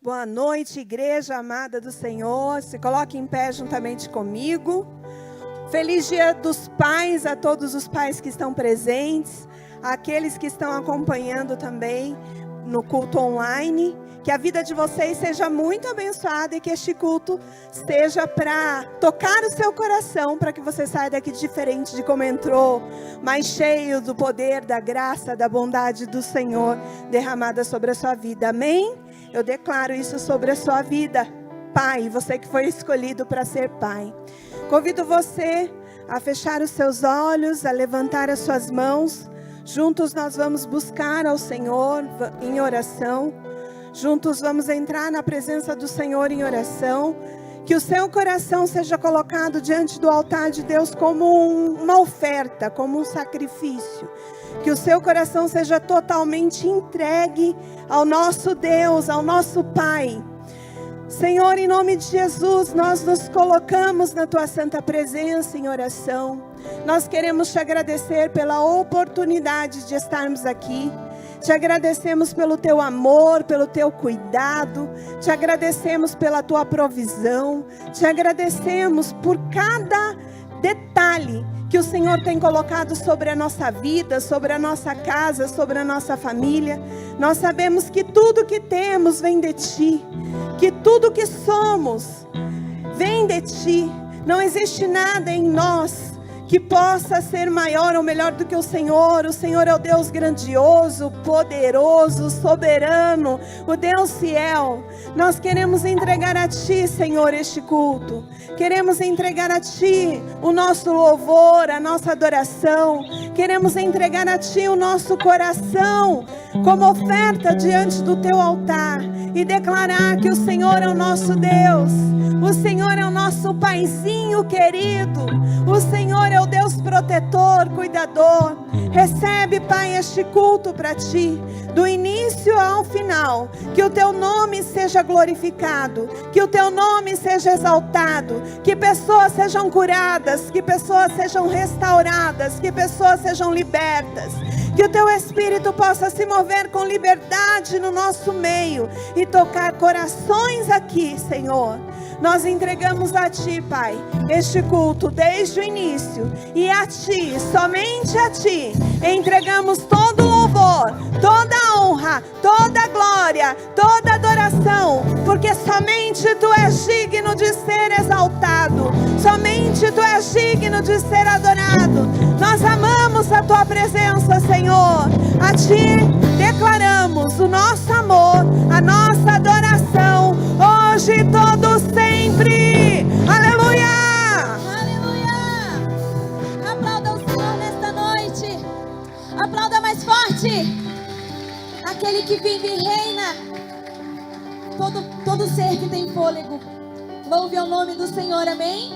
Boa noite, igreja amada do Senhor. Se coloque em pé juntamente comigo. Feliz Dia dos Pais a todos os pais que estão presentes, aqueles que estão acompanhando também no culto online. Que a vida de vocês seja muito abençoada e que este culto seja para tocar o seu coração, para que você saia daqui diferente de como entrou, mais cheio do poder, da graça, da bondade do Senhor derramada sobre a sua vida. Amém? Eu declaro isso sobre a sua vida, pai, você que foi escolhido para ser pai. Convido você a fechar os seus olhos, a levantar as suas mãos. Juntos nós vamos buscar ao Senhor em oração. Juntos vamos entrar na presença do Senhor em oração. Que o seu coração seja colocado diante do altar de Deus como uma oferta, como um sacrifício. Que o seu coração seja totalmente entregue ao nosso Deus, ao nosso Pai. Senhor, em nome de Jesus, nós nos colocamos na Tua santa presença em oração. Nós queremos Te agradecer pela oportunidade de estarmos aqui. Te agradecemos pelo Teu amor, pelo Teu cuidado. Te agradecemos pela Tua provisão. Te agradecemos por cada detalhe que o Senhor tem colocado sobre a nossa vida, sobre a nossa casa, sobre a nossa família. Nós sabemos que tudo que temos vem de Ti, que tudo que somos vem de Ti. Não existe nada em nós que possa ser maior ou melhor do que o Senhor. O Senhor é o Deus grandioso, poderoso, soberano, o Deus fiel. Nós queremos entregar a Ti, Senhor, este culto. Queremos entregar a Ti o nosso louvor, a nossa adoração. Queremos entregar a Ti o nosso coração como oferta diante do Teu altar e declarar que o Senhor é o nosso Deus. O Senhor é o nosso Paizinho querido. O Senhor é o Deus protetor, cuidador. Recebe, Pai, este culto para Ti, do início ao final. Que o Teu nome seja glorificado, que o Teu nome seja exaltado, que pessoas sejam curadas, que pessoas sejam restauradas, que pessoas sejam libertas. Que o Teu Espírito possa se mover com liberdade no nosso meio e tocar corações aqui, Senhor. Nós entregamos a Ti, Pai, este culto desde o início. E a Ti, somente a Ti, entregamos todo o louvor, toda a honra, toda a glória, toda a adoração. Porque somente Tu és digno de ser exaltado. Somente Tu és digno de ser adorado. Nós amamos a Tua presença, Senhor. A Ti declaramos o nosso amor, a nossa adoração, hoje e todo sempre. Aleluia! Aleluia! Aplauda o Senhor nesta noite. Aplauda mais forte. Aquele que vive e reina. Todo ser que tem fôlego. Louve ao nome do Senhor, amém?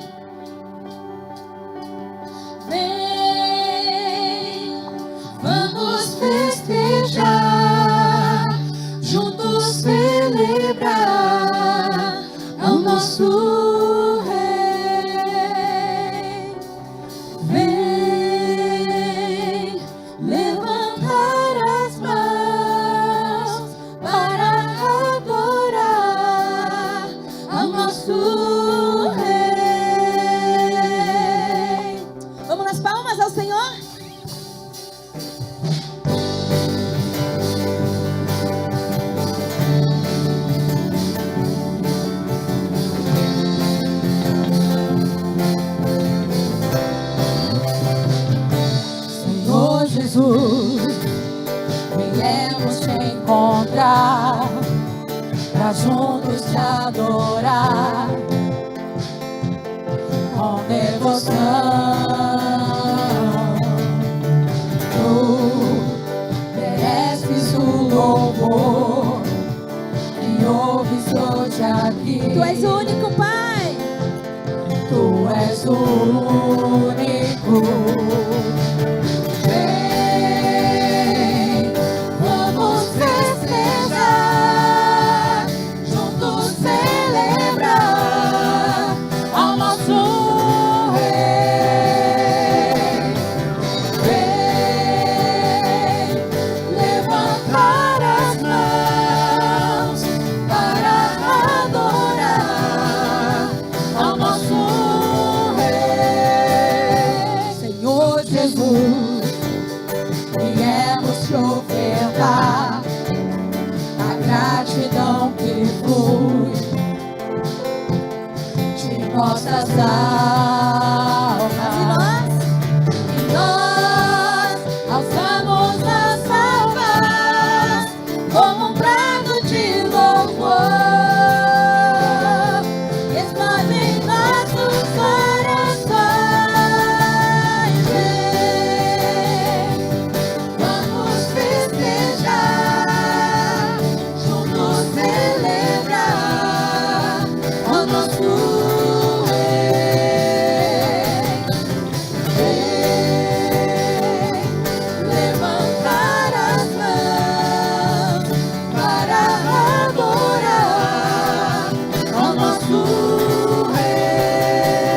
Vem, vamos festejar, juntos celebrar ao nosso Rei. Vem levantar as mãos para adorar ao nosso Rei. Vamos nas palmas ao Senhor? Viemos te encontrar pra juntos te adorar com devoção. Tu mereces o louvor e ouves hoje aqui. Tu és o único, Pai. Tu és o único. Para nossas almas. E nós alçamos as palmas como um brado de louvor. Explode em nossos corações. Vamos festejar, juntos celebrar o nosso levantar as mãos para adorar ao nosso Rei.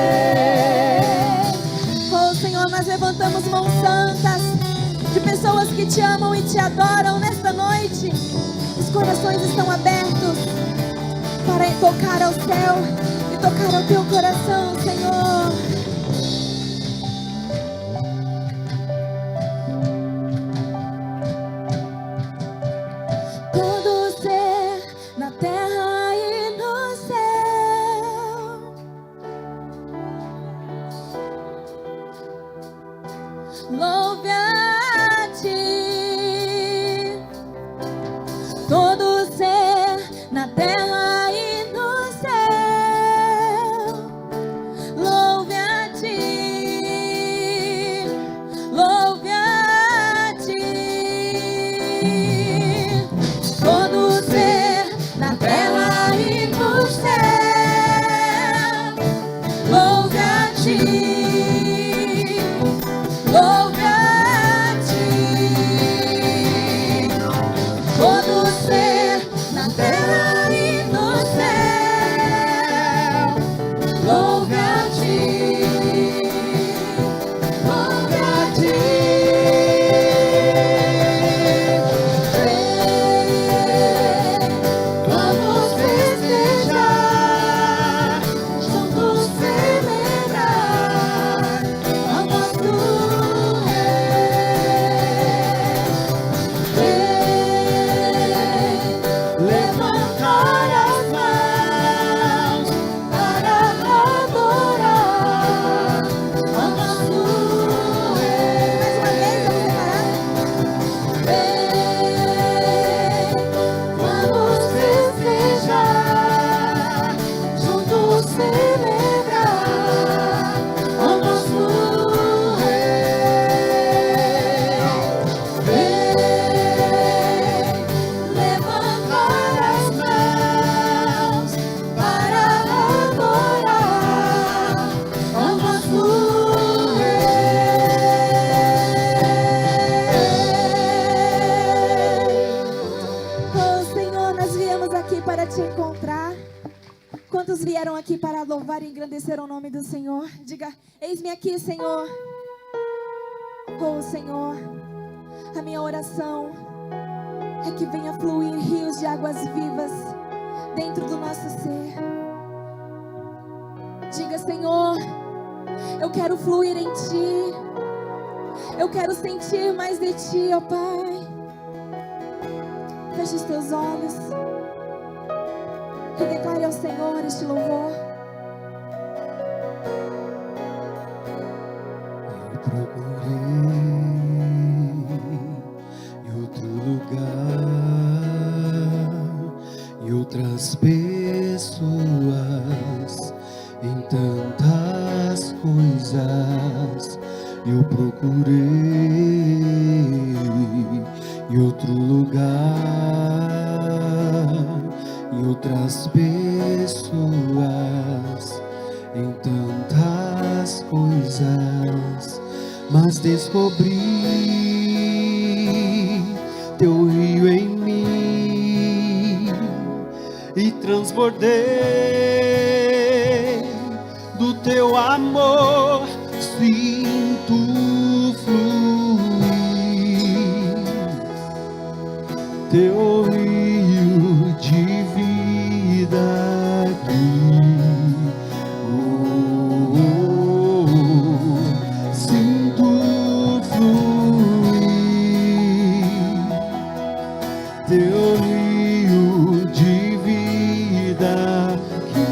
Oh Senhor, nós levantamos mãos santas de pessoas que te amam e te adoram nesta noite. Os corações estão abertos para tocar ao céu e tocar ao teu coração, Senhor. Todo ser na terra e no céu louve a ti. Todo ser na terra e no céu louve a ti. Louve a ti. Todo ser na terra e no céu louve a ti. Louve a ti. Todo ser na terra e no céu louve a ti. Louve a ti. Vamos festejar, juntos celebrar ao nosso levantar as mãos para adorar ao nosso Rei. Vamos festejar, juntos celebrar ao nosso levantar as mãos para adorar ao nosso Oh Senhor, nós viemos aqui para te encontrar. Quantos vieram aqui para louvar e engrandecer o nome do Senhor? Diga, eis-me aqui, Senhor. Oh Senhor, a minha oração é que venha fluir rios de águas vivas dentro do nosso ser. Diga, Senhor, eu quero fluir em Ti. Eu quero sentir mais de Ti, ó Pai. Feche os teus olhos e declare ao Senhor este louvor. Eu procurei em outro lugar e outras pessoas, em tantas coisas. Eu procurei em outro lugar, em outras pessoas, em tantas coisas, mas descobri teu rio em mim e transbordei do teu amor. Sinto fluir teu rio de vida aqui. Sinto fluir teu rio de vida aqui.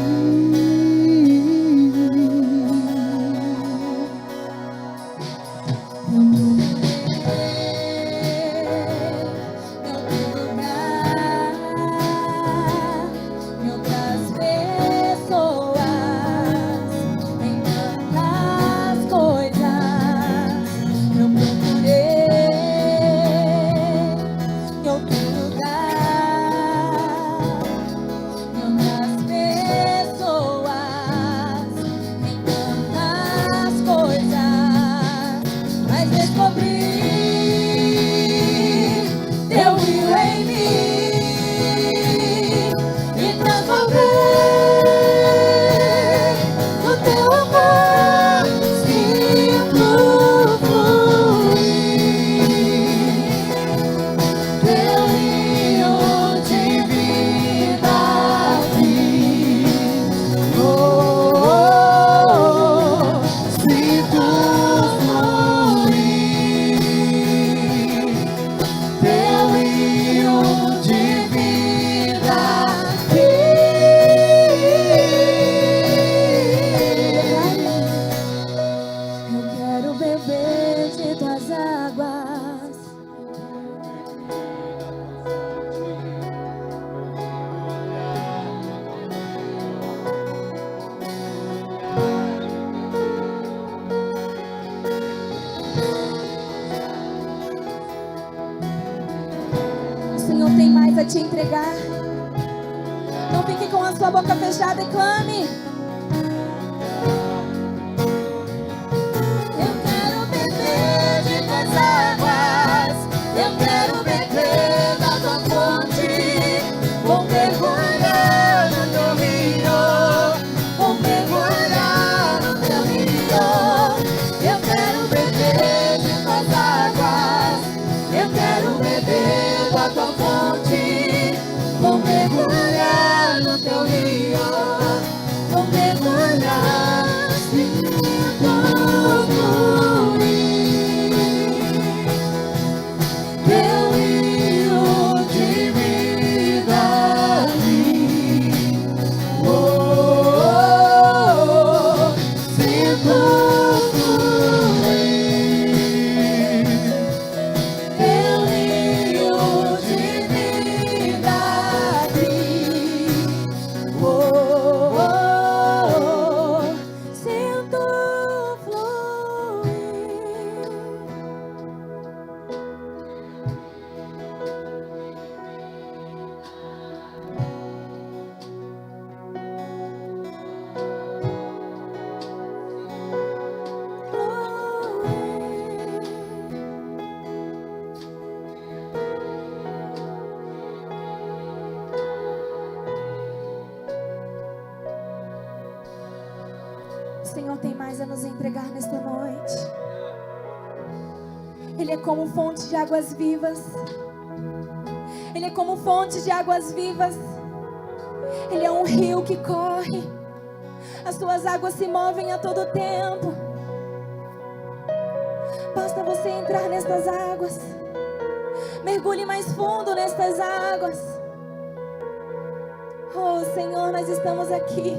te entregar. Não fique com a sua boca fechada e clame. Eu quero beber de tuas águas, eu quero beber da tua fonte, vou mergulhar no teu rio, vou mergulhar no teu rio. Eu quero beber de tuas águas, eu quero beber da tua fonte, vou mergulhar no teu rio, vou mergulhar. Teu rio de vida ali, oh, oh, oh, sinto fluir. Teu rio de vida ali, oh, oh, oh, sinto fluir. O Senhor tem mais a nos entregar nesta noite. Ele é como fonte de águas vivas. Ele é como fonte de águas vivas. Ele é um rio que corre. As suas águas se movem a todo tempo. Basta você entrar nestas águas. Mergulhe mais fundo nestas águas. Oh Senhor, nós estamos aqui,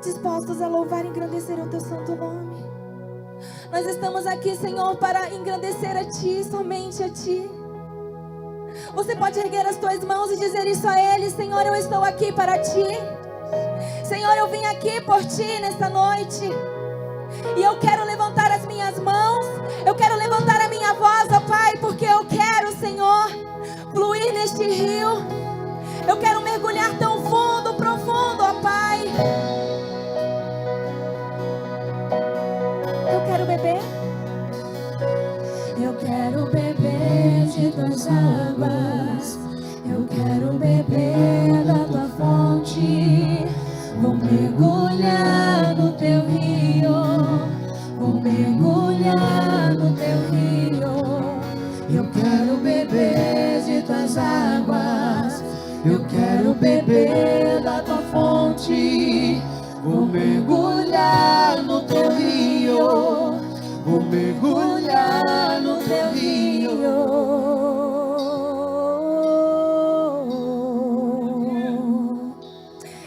dispostos a louvar e engrandecer o teu santo nome. Nós estamos aqui, Senhor, para engrandecer a Ti, somente a Ti. Você pode erguer as tuas mãos e dizer isso a Ele: Senhor, eu estou aqui para Ti. Senhor, eu vim aqui por Ti nesta noite. E eu quero levantar as minhas mãos, eu quero levantar a minha voz, ó Pai, porque eu quero, Senhor, fluir neste rio. Eu quero mergulhar tão fundo, profundo, ó Pai. Eu quero beber. Eu quero beber de tuas águas, eu quero beber da tua fonte, vou mergulhar no teu rio, vou mergulhar no teu rio. Eu quero beber de tuas águas, eu quero beber da tua fonte, vou mergulhar no teu rio, vou mergulhar no teu rio.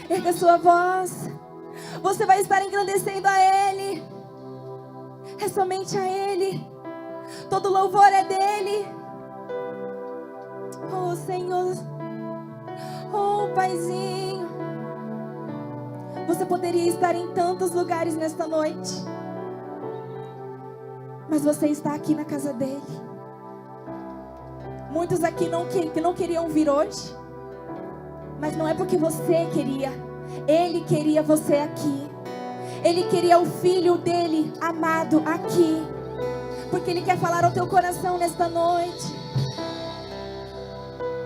Erga sua voz. Você vai estar engrandecendo a Ele. É somente a Ele. Todo louvor é dEle. Oh Senhor, oh Paizinho. Você poderia estar em tantos lugares nesta noite, mas você está aqui na casa dEle. Muitos aqui que não queriam vir hoje, mas não é porque você queria. Ele queria você aqui. Ele queria o filho dele amado aqui, porque Ele quer falar ao teu coração nesta noite.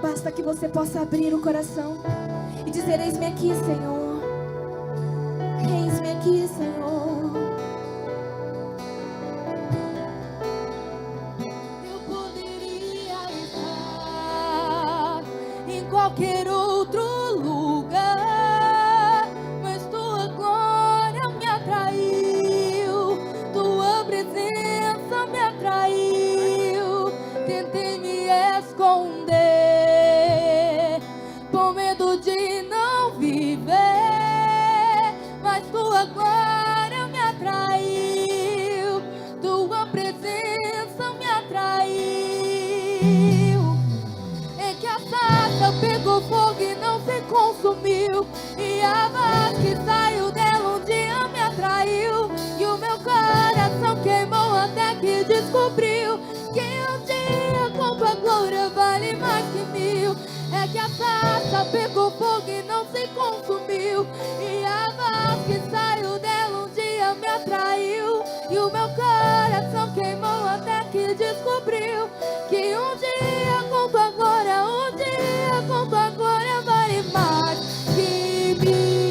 Basta que você possa abrir o coração e dizer: eis-me aqui, Senhor. Eis-me aqui, Senhor. Eu poderia estar em qualquer outro lugar, mas tua glória me atraiu, tua presença me atraiu. Tentei me esconder, com medo de não viver sarça pegou fogo e não se consumiu. E a voz que saiu dela um dia me atraiu. E o meu coração queimou até que descobriu que um dia com tua glória, um dia com tua glória vale mais que mil.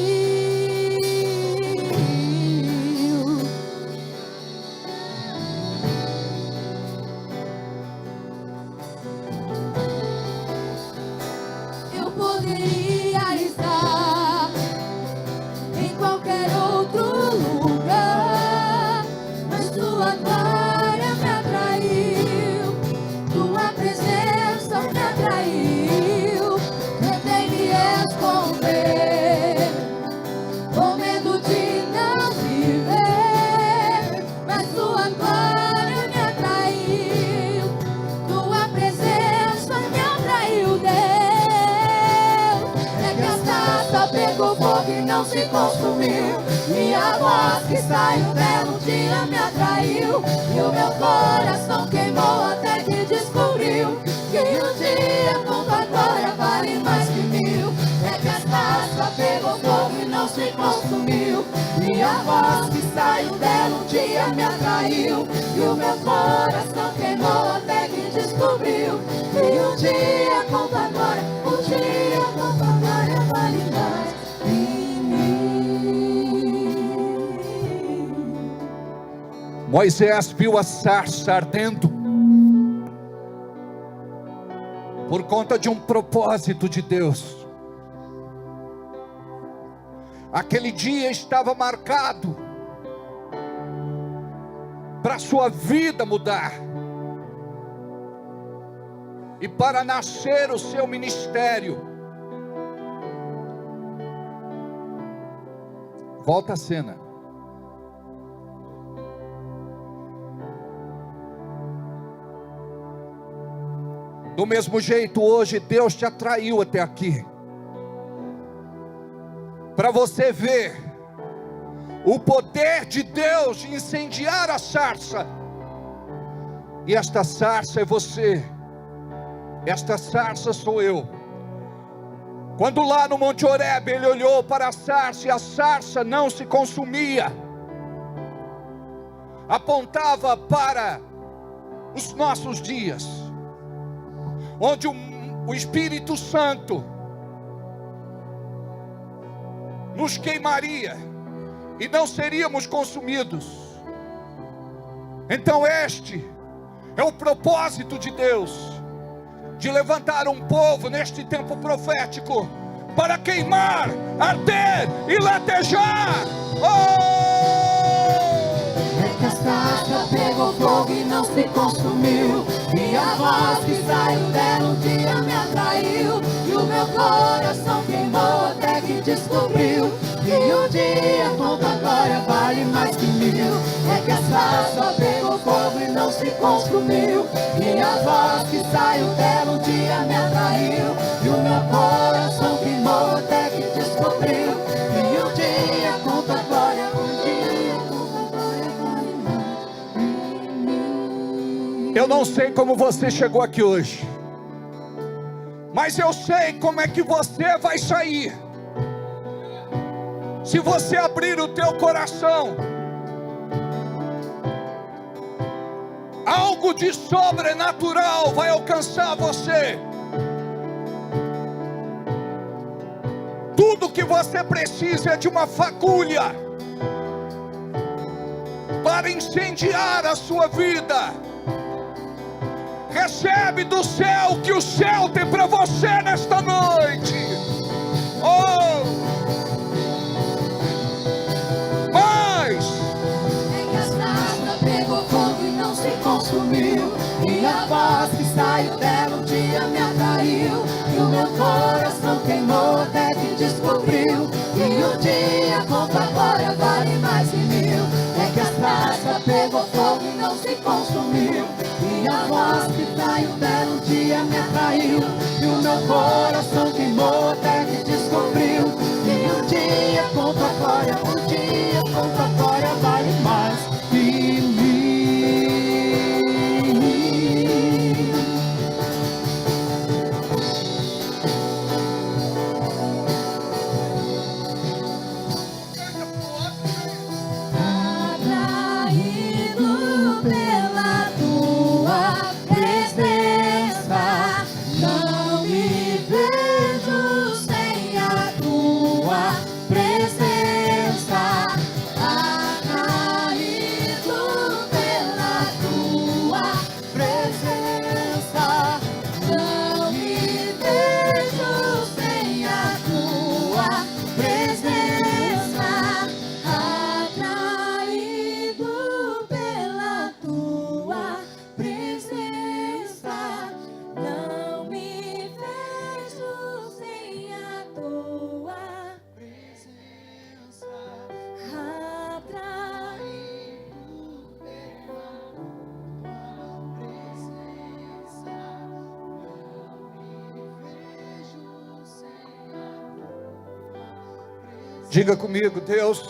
Eu poderia estar em qualquer outro lugar, mas tua glória me atraiu, tua presença me atraiu. Tentei me esconder, com medo de não viver, mas tua glória me atraiu, tua presença me atraiu, Deus. É que a sarça pegou fogo e não se consumiu, e a voz que saiu dela um dia me atraiu. E o meu coração queimou até que descobriu que um dia com tua glória vale mais que mil. É que a sarça pegou fogo e não se consumiu, e a voz que saiu dela um dia me atraiu. E o meu coração queimou até que descobriu que um dia com tua glória, um dia com tua glória vale mais que mil. Moisés viu a sarça ardendo por conta de um propósito de Deus. Aquele dia estava marcado para a sua vida mudar e para nascer o seu ministério. Volta a cena. Do mesmo jeito, hoje Deus te atraiu até aqui, para você ver o poder de Deus de incendiar a sarça. E esta sarça é você, esta sarça sou eu. Quando lá no Monte Horebe ele olhou para a sarça e a sarça não se consumia, apontava para os nossos dias, onde o Espírito Santo nos queimaria e não seríamos consumidos. Então este é o propósito de Deus, de levantar um povo neste tempo profético, para queimar, arder e latejar. É que a sarça pegou fogo e não se consumiu, e a voz que saiu dela um dia me atraiu. E o meu coração queimou até que descobriu que um dia com tua glória vale mais que mil. É que a sarça pegou fogo e não se consumiu, e a voz que saiu dela um dia me atraiu. E o meu coração queimou até que descobriu que um dia com tua glória, um dia com tua glória vale mais que mil. Eu não sei como você chegou aqui hoje, mas eu sei como é que você vai sair. Se você abrir o teu coração, algo de sobrenatural vai alcançar você. Tudo que você precisa é de uma fagulha para incendiar a sua vida. Recebe do céu o que o céu tem para você nesta noite. É que a sarça pegou fogo e não se consumiu, e a voz que saiu dela um dia me atraiu. E o meu coração queimou até que descobriu que um dia com tua glória vale mais que mil. É que a sarça pegou fogo e não se consumiu, e a voz que saiu dela um dia me atraiu. E o meu coração queimou até que descobriu que um dia com tua glória, um dia com tua glória vale mais que mil. Diga comigo: Deus,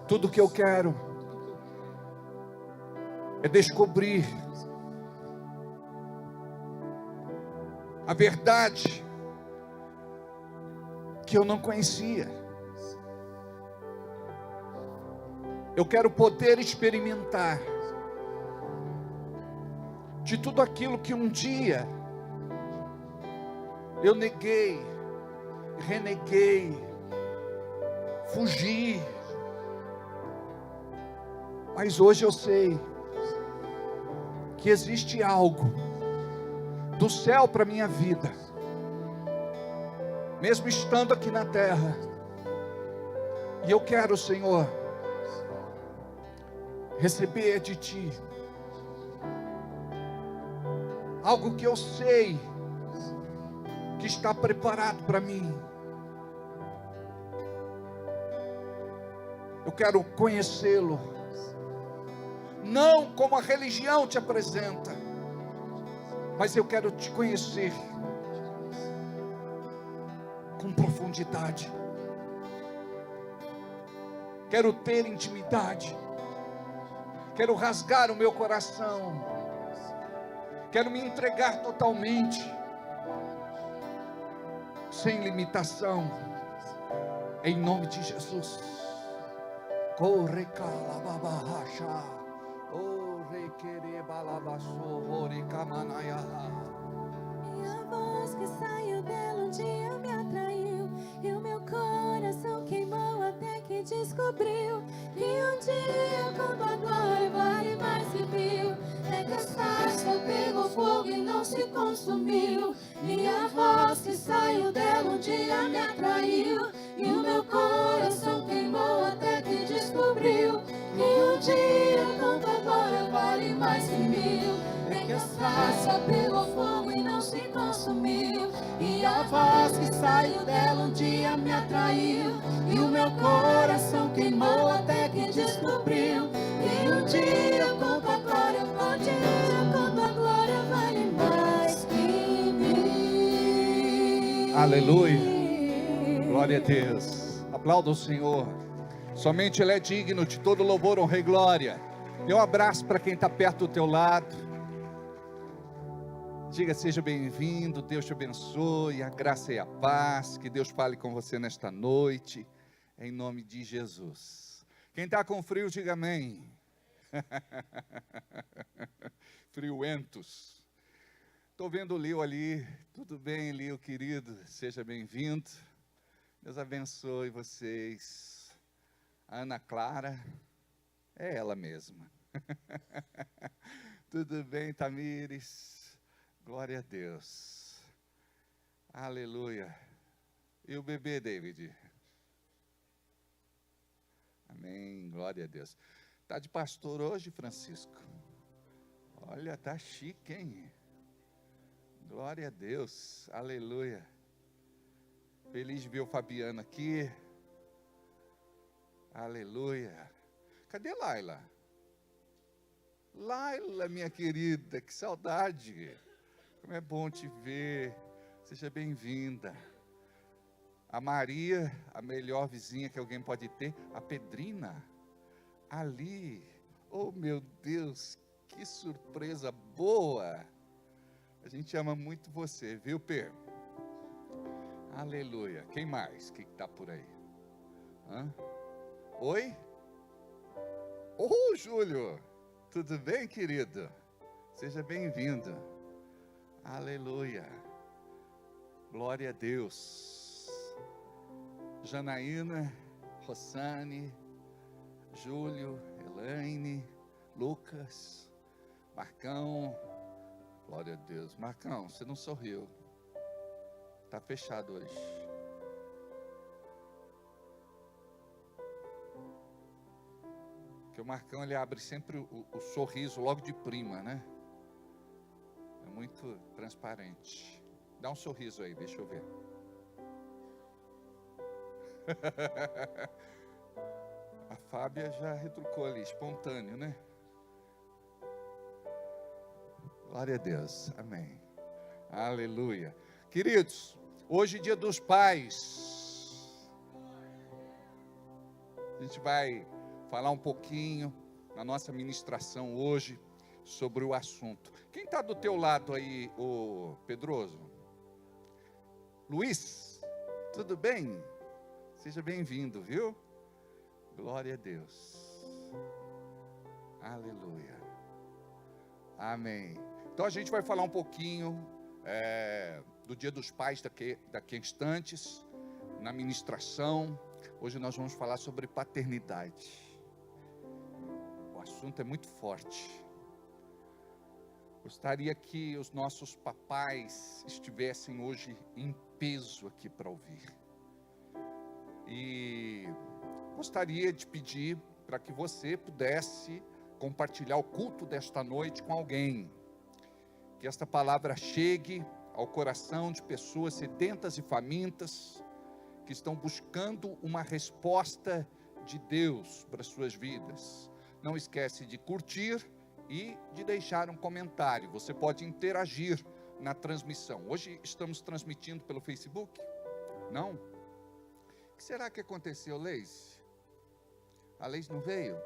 tudo que eu quero é descobrir a verdade que eu não conhecia. Eu quero poder experimentar de tudo aquilo que um dia eu neguei, reneguei, fugi. Mas hoje eu sei que existe algo do céu para minha vida, mesmo estando aqui na terra. E eu quero, Senhor, receber de Ti algo que eu sei que está preparado para mim. Eu quero conhecê-lo, não como a religião te apresenta, mas eu quero te conhecer com profundidade. Quero ter intimidade. Quero rasgar o meu coração. Quero me entregar totalmente, sem limitação, em nome de Jesus. Corre calababacha, ore querebalabaço, ore camanaya. E a voz que saiu dela um dia me atraiu, e o meu coração queimou até que descobriu que um dia com tua glória vale mais que mil. É que a sarça pegou fogo e não se consumiu. E a voz que saiu dela um dia me atraiu, e o meu coração queimou até que descobriu que um dia com tua glória vale mais que mil. É que a sarça pegou fogo e não se consumiu. E a voz que saiu dela um dia me atraiu, e o meu coração queimou até que descobriu que um dia com tua glória, um dia com tua glória vale mais que mil. Aleluia, glória a Deus. Aplauda o Senhor. Somente Ele é digno de todo louvor, honra e glória. Dê um abraço para quem está perto do teu lado. Diga: seja bem-vindo, Deus te abençoe, a graça e a paz, que Deus fale com você nesta noite, em nome de Jesus. Quem está com frio, diga amém. Friuentos. Estou vendo o Lio ali. Tudo bem, Lio, querido? Seja bem-vindo. Deus abençoe vocês. A Ana Clara, é ela mesma. Tudo bem, Tamires? Glória a Deus. Aleluia. E o bebê, David? Amém, glória a Deus. Está de pastor hoje, Francisco? Olha, tá chique, hein? Glória a Deus, aleluia. Feliz de ver o Fabiano aqui. Aleluia. Cadê Laila? Laila, minha querida, que saudade. Como é bom te ver. Seja bem-vinda. A Maria, a melhor vizinha que alguém pode ter. A Pedrina, ali. Oh, meu Deus, que surpresa boa. A gente ama muito você, viu, Pedro? Aleluia. Quem mais que está por aí? Hã? Oi? Júlio. Tudo bem, querido? Seja bem-vindo. Aleluia. Glória a Deus. Janaína, Rossane, Júlio, Elaine, Lucas, Marcão. Glória a Deus. Marcão, você não sorriu. Está fechado hoje. Porque o Marcão, ele abre sempre o sorriso logo de prima, né? É muito transparente. Dá um sorriso aí, deixa eu ver. A Fábia já retrucou ali, espontâneo, né? Glória a Deus, amém. Aleluia. Queridos, hoje é dia dos pais. A gente vai falar um pouquinho na nossa ministração hoje sobre o assunto. Quem está do teu lado aí, ô Pedroso? Luiz, tudo bem? Seja bem-vindo, viu? Glória a Deus. Aleluia. Amém. Então a gente vai falar um pouquinho do Dia dos Pais daqui a instantes, na ministração. Hoje nós vamos falar sobre paternidade. O assunto é muito forte. Gostaria que os nossos papais estivessem hoje em peso aqui para ouvir. E gostaria de pedir para que você pudesse compartilhar o culto desta noite com alguém. Que esta palavra chegue ao coração de pessoas sedentas e famintas, que estão buscando uma resposta de Deus para as suas vidas. Não esquece de curtir e de deixar um comentário. Você pode interagir na transmissão. Hoje estamos transmitindo pelo Facebook? Não? O que será que aconteceu, Leis? A Leis não veio?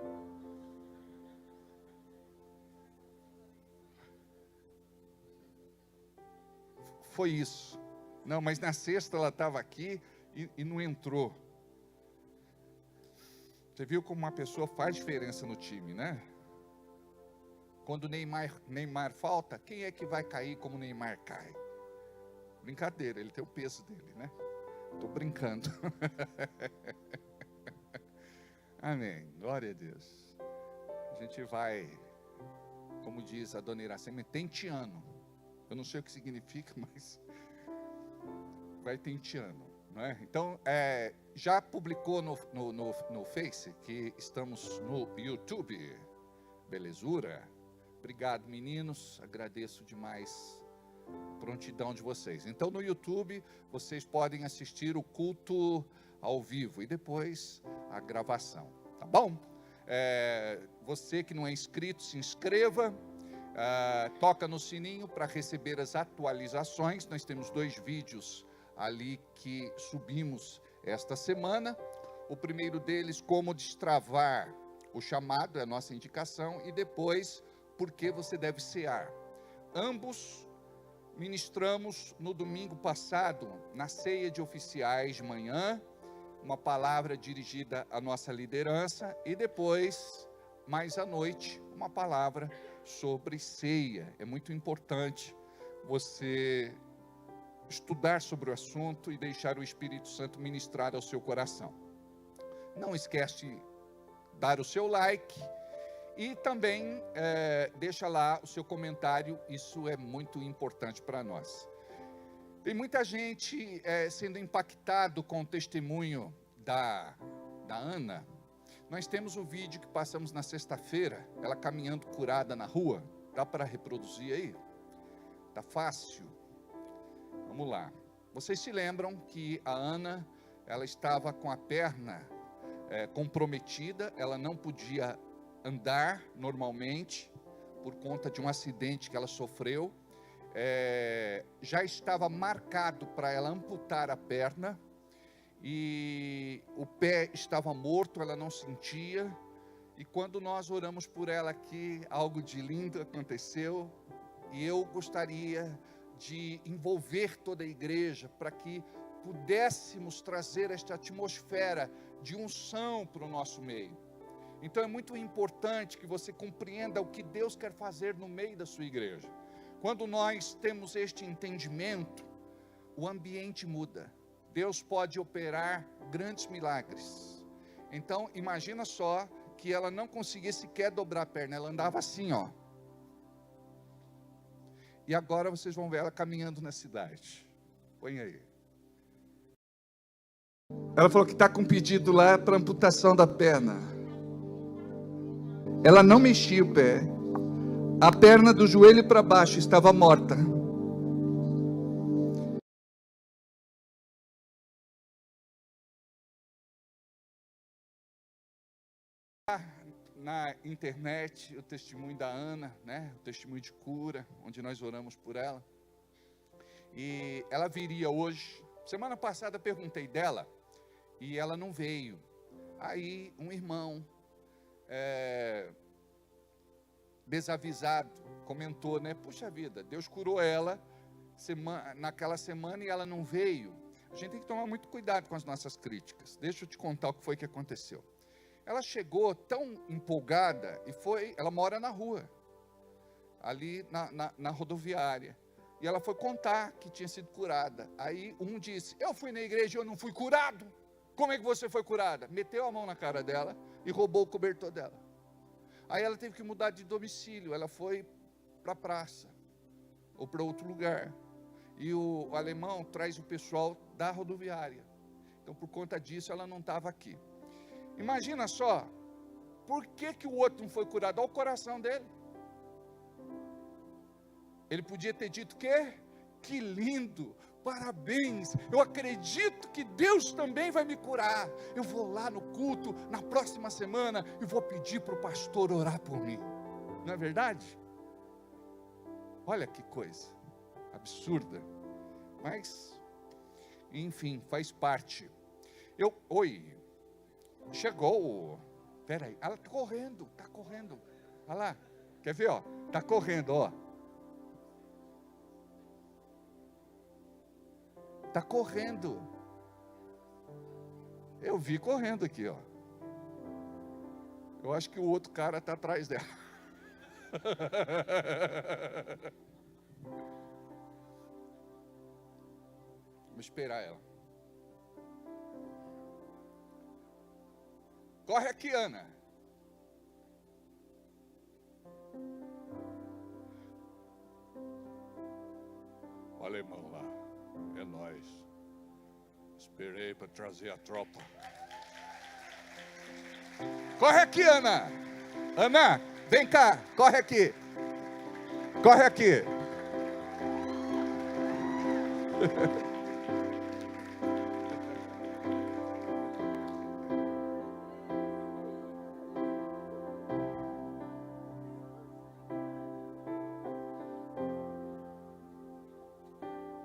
Foi isso. Não, mas na sexta ela estava aqui e não entrou. Você viu como uma pessoa faz diferença no time, né? Quando o Neymar falta, quem é que vai cair como o Neymar cai? Brincadeira, ele tem o peso dele, né? Estou brincando. Amém, glória a Deus. A gente vai, como diz a dona Iracema, tenteando. Eu não sei o que significa, mas vai tenteando, não é? Então, já publicou no Face, que estamos no YouTube, belezura? Obrigado, meninos, agradeço demais a prontidão de vocês. Então, no YouTube, vocês podem assistir o culto ao vivo e depois a gravação, tá bom? Você que não é inscrito, se inscreva, toca no sininho para receber as atualizações. Nós temos 2 vídeos ali que subimos esta semana. O primeiro deles, como destravar o chamado, é a nossa indicação, e depois, por que você deve cear. Ambos ministramos no domingo passado, na ceia de oficiais de manhã, uma palavra dirigida à nossa liderança, e depois, mais à noite, uma palavra sobre ceia. É muito importante você estudar sobre o assunto e deixar o Espírito Santo ministrar ao seu coração. Não esquece de dar o seu like e também deixa lá o seu comentário, isso é muito importante para nós. Tem muita gente sendo impactado com o testemunho da Ana. Nós temos um vídeo que passamos na sexta-feira, ela caminhando curada na rua. Dá para reproduzir aí? Tá fácil? Vamos lá. Vocês se lembram que a Ana, ela estava com a perna comprometida, ela não podia andar normalmente, por conta de um acidente que ela sofreu. Já estava marcado para ela amputar a perna, e o pé estava morto, ela não sentia, e quando nós oramos por ela aqui, algo de lindo aconteceu, e eu gostaria de envolver toda a igreja, para que pudéssemos trazer esta atmosfera de unção para o nosso meio. Então é muito importante que você compreenda o que Deus quer fazer no meio da sua igreja. Quando nós temos este entendimento, o ambiente muda. Deus pode operar grandes milagres. Então, imagina só que ela não conseguia sequer dobrar a perna, ela andava assim, ó. E agora vocês vão ver ela caminhando na cidade. Põe aí. Ela falou que está com pedido lá para amputação da perna. Ela não mexia o pé. A perna do joelho para baixo estava morta. Na internet, o testemunho da Ana, né? O testemunho de cura, onde nós oramos por ela. E ela viria hoje. Semana passada perguntei dela e ela não veio. Aí um irmão, desavisado, comentou, né? Puxa vida, Deus curou ela naquela semana e ela não veio. A gente tem que tomar muito cuidado com as nossas críticas. Deixa eu te contar o que foi que aconteceu. Ela chegou tão empolgada e ela mora na rua, ali na rodoviária. E ela foi contar que tinha sido curada. Aí um disse, eu fui na igreja e eu não fui curado. Como é que você foi curada? Meteu a mão na cara dela e roubou o cobertor dela. Aí ela teve que mudar de domicílio. Ela foi para a praça ou para outro lugar. E o alemão traz o pessoal da rodoviária. Então, por conta disso, ela não estava aqui. Imagina só, por que o outro não foi curado? Olha o coração dele. Ele podia ter dito o quê? Que lindo, parabéns, eu acredito que Deus também vai me curar. Eu vou lá no culto, na próxima semana, e vou pedir para o pastor orar por mim. Não é verdade? Olha que coisa absurda. Mas, enfim, faz parte. Oi, chegou. Peraí, ela está correndo, Olha lá, quer ver, ó? Está correndo, ó. Está correndo. Eu vi correndo aqui, ó. Eu acho que o outro cara está atrás dela. Vamos esperar ela. Corre aqui, Ana. O alemão lá. É nóis. Esperei para trazer a tropa. Corre aqui, Ana. Ana, vem cá. Corre aqui. Corre aqui.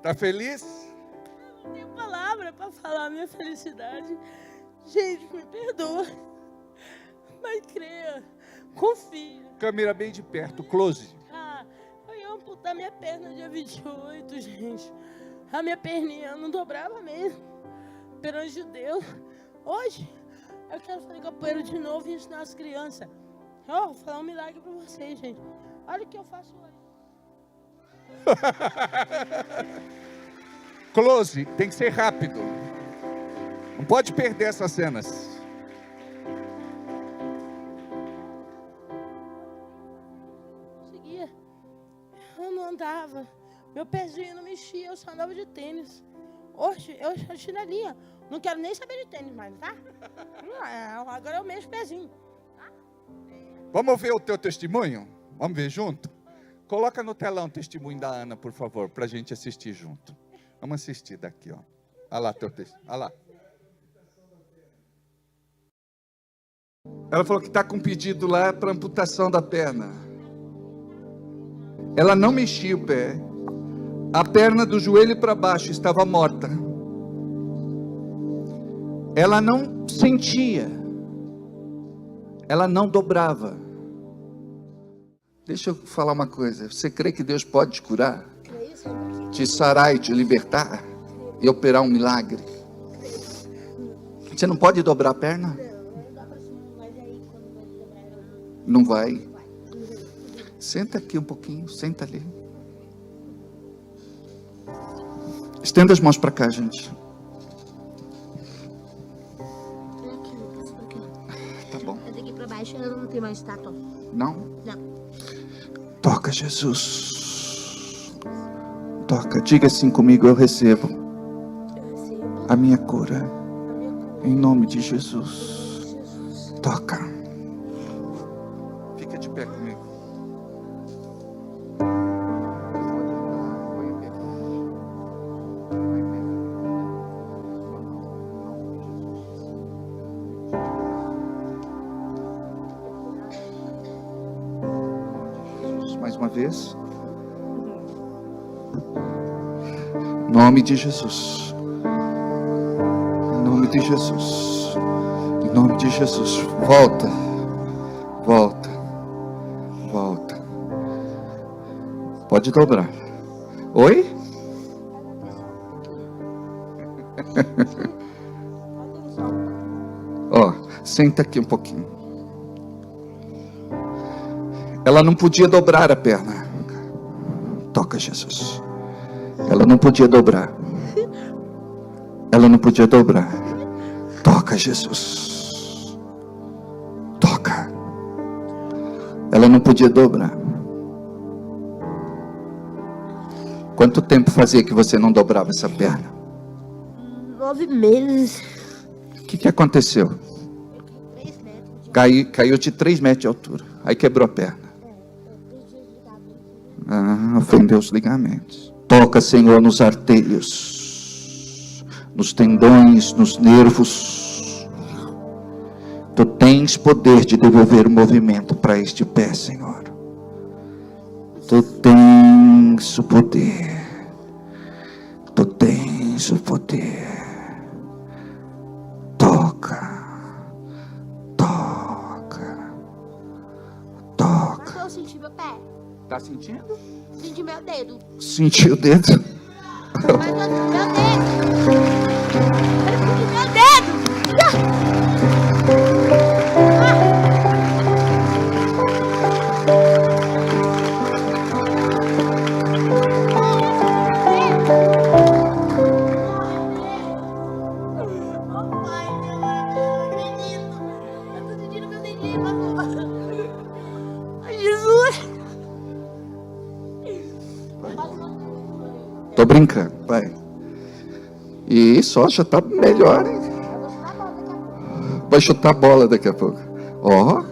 Tá feliz? Eu não tenho palavra para falar a minha felicidade. Gente, me perdoa. Mas creia, confia. Câmera bem de perto, close. Eu ia amputar minha perna dia 28, gente. A minha perninha não dobrava mesmo. Perante Deus. Hoje, eu quero fazer capoeira de novo e ensinar as crianças. Vou falar um milagre para vocês, gente. Olha o que eu faço hoje. Close, tem que ser rápido. Não pode perder essas cenas. Conseguia. Eu não andava. Meu pezinho não mexia, eu só andava de tênis. Hoje, eu chinelinha. Não quero nem saber de tênis mais, tá? Agora eu mexo o pezinho. Tá? Vamos ver o teu testemunho? Vamos ver junto? Coloca no telão o testemunho da Ana, por favor, para a gente assistir junto. Vamos assistir daqui, ó. Olha lá teu testemunho. Olha lá. Ela falou que está com um pedido lá para amputação da perna. Ela não mexia o pé. A perna do joelho para baixo estava morta. Ela não sentia. Ela não dobrava. Deixa eu falar uma coisa. Você crê que Deus pode te curar? Te sarar e te libertar? E operar um milagre? Você não pode dobrar a perna? Não vai? Senta aqui um pouquinho. Senta ali. Estenda as mãos para cá, gente. Tá bom. Eu tenho que ir para baixo, eu não tenho mais estátua. Não? Não. Toca, Jesus. Toca, diga assim comigo, eu recebo Eu recebo a minha cura. a minha cura. Em nome de Jesus. Jesus. Toca. Fica de pé comigo. Mais uma vez. Em nome de Jesus. Em nome de Jesus. Em Em nome de Jesus. Volta. Volta. Volta. Pode dobrar. Oi? Ó, senta aqui um pouquinho. Ela não podia dobrar a perna. Toca, Jesus. Ela não podia dobrar. Ela não podia dobrar. Toca, Jesus. Toca. Ela não podia dobrar. Quanto tempo fazia que você não dobrava essa perna? 9 meses. O que aconteceu? 3 metros. Caiu de 3 metros de altura. Aí quebrou a perna. Ofendeu os ligamentos. Toca, Senhor, nos artérios, nos tendões, nos nervos. Tu tens poder de devolver o movimento para este pé, Senhor. Tu tens o poder. Tu tens o poder. Toca. Toca. Toca. Mas eu senti meu pé. Tá sentindo? Senti meu dedo. Sentiu o dedo? Mas eu senti meu dedo. Eu senti meu dedo. Tô brincando, vai. E só já tá melhor, hein? Vai chutar a bola daqui a pouco. Ó,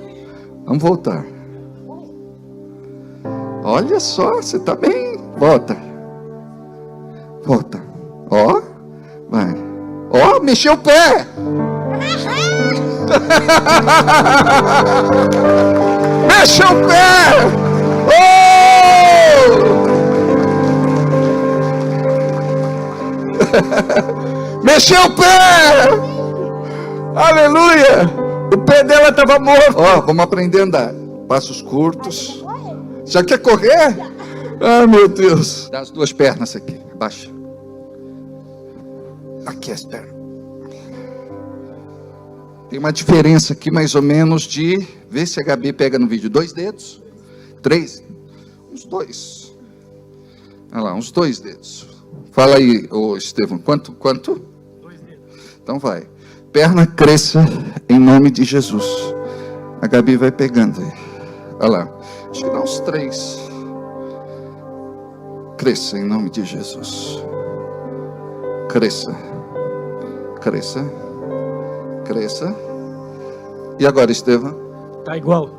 vamos voltar. Olha só, você tá bem. Volta. Volta. Ó, vai. Ó, mexeu o pé. Mexeu o pé. Oh! Mexeu o pé! Aleluia! O pé dela estava morto. Ó, vamos aprender a andar. Passos curtos. Já quer correr? Ah, meu Deus. Dá as 2 pernas aqui. Abaixa. Aqui as pernas. Tem uma diferença aqui mais ou menos de... Vê se a Gabi pega no vídeo. 2 dedos. 3. Uns 2. Olha lá, uns 2 dedos. Fala aí, ô Estevão, quanto? 2 dedos. Então vai. Perna cresça em nome de Jesus. A Gabi vai pegando aí. Olha lá. Acho que dá uns 3. Cresça em nome de Jesus. Cresça. Cresça. Cresça. E agora, Estevão? Tá igual.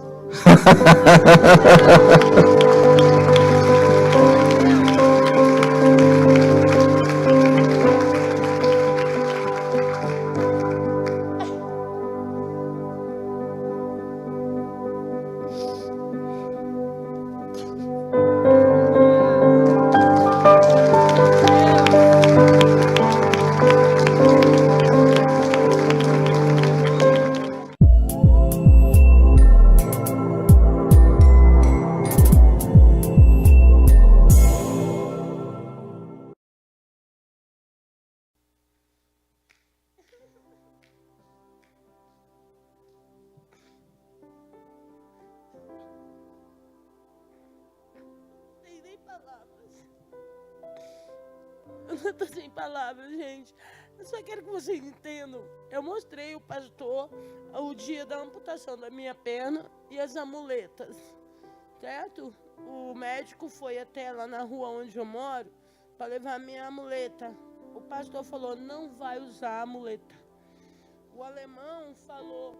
Eu não tô sem palavras, gente. Eu só quero que vocês entendam. Eu mostrei o pastor o dia da amputação da minha perna e as amuletas, certo? O médico foi até lá na rua onde eu moro para levar a minha amuleta. O pastor falou, não vai usar a amuleta. O alemão falou,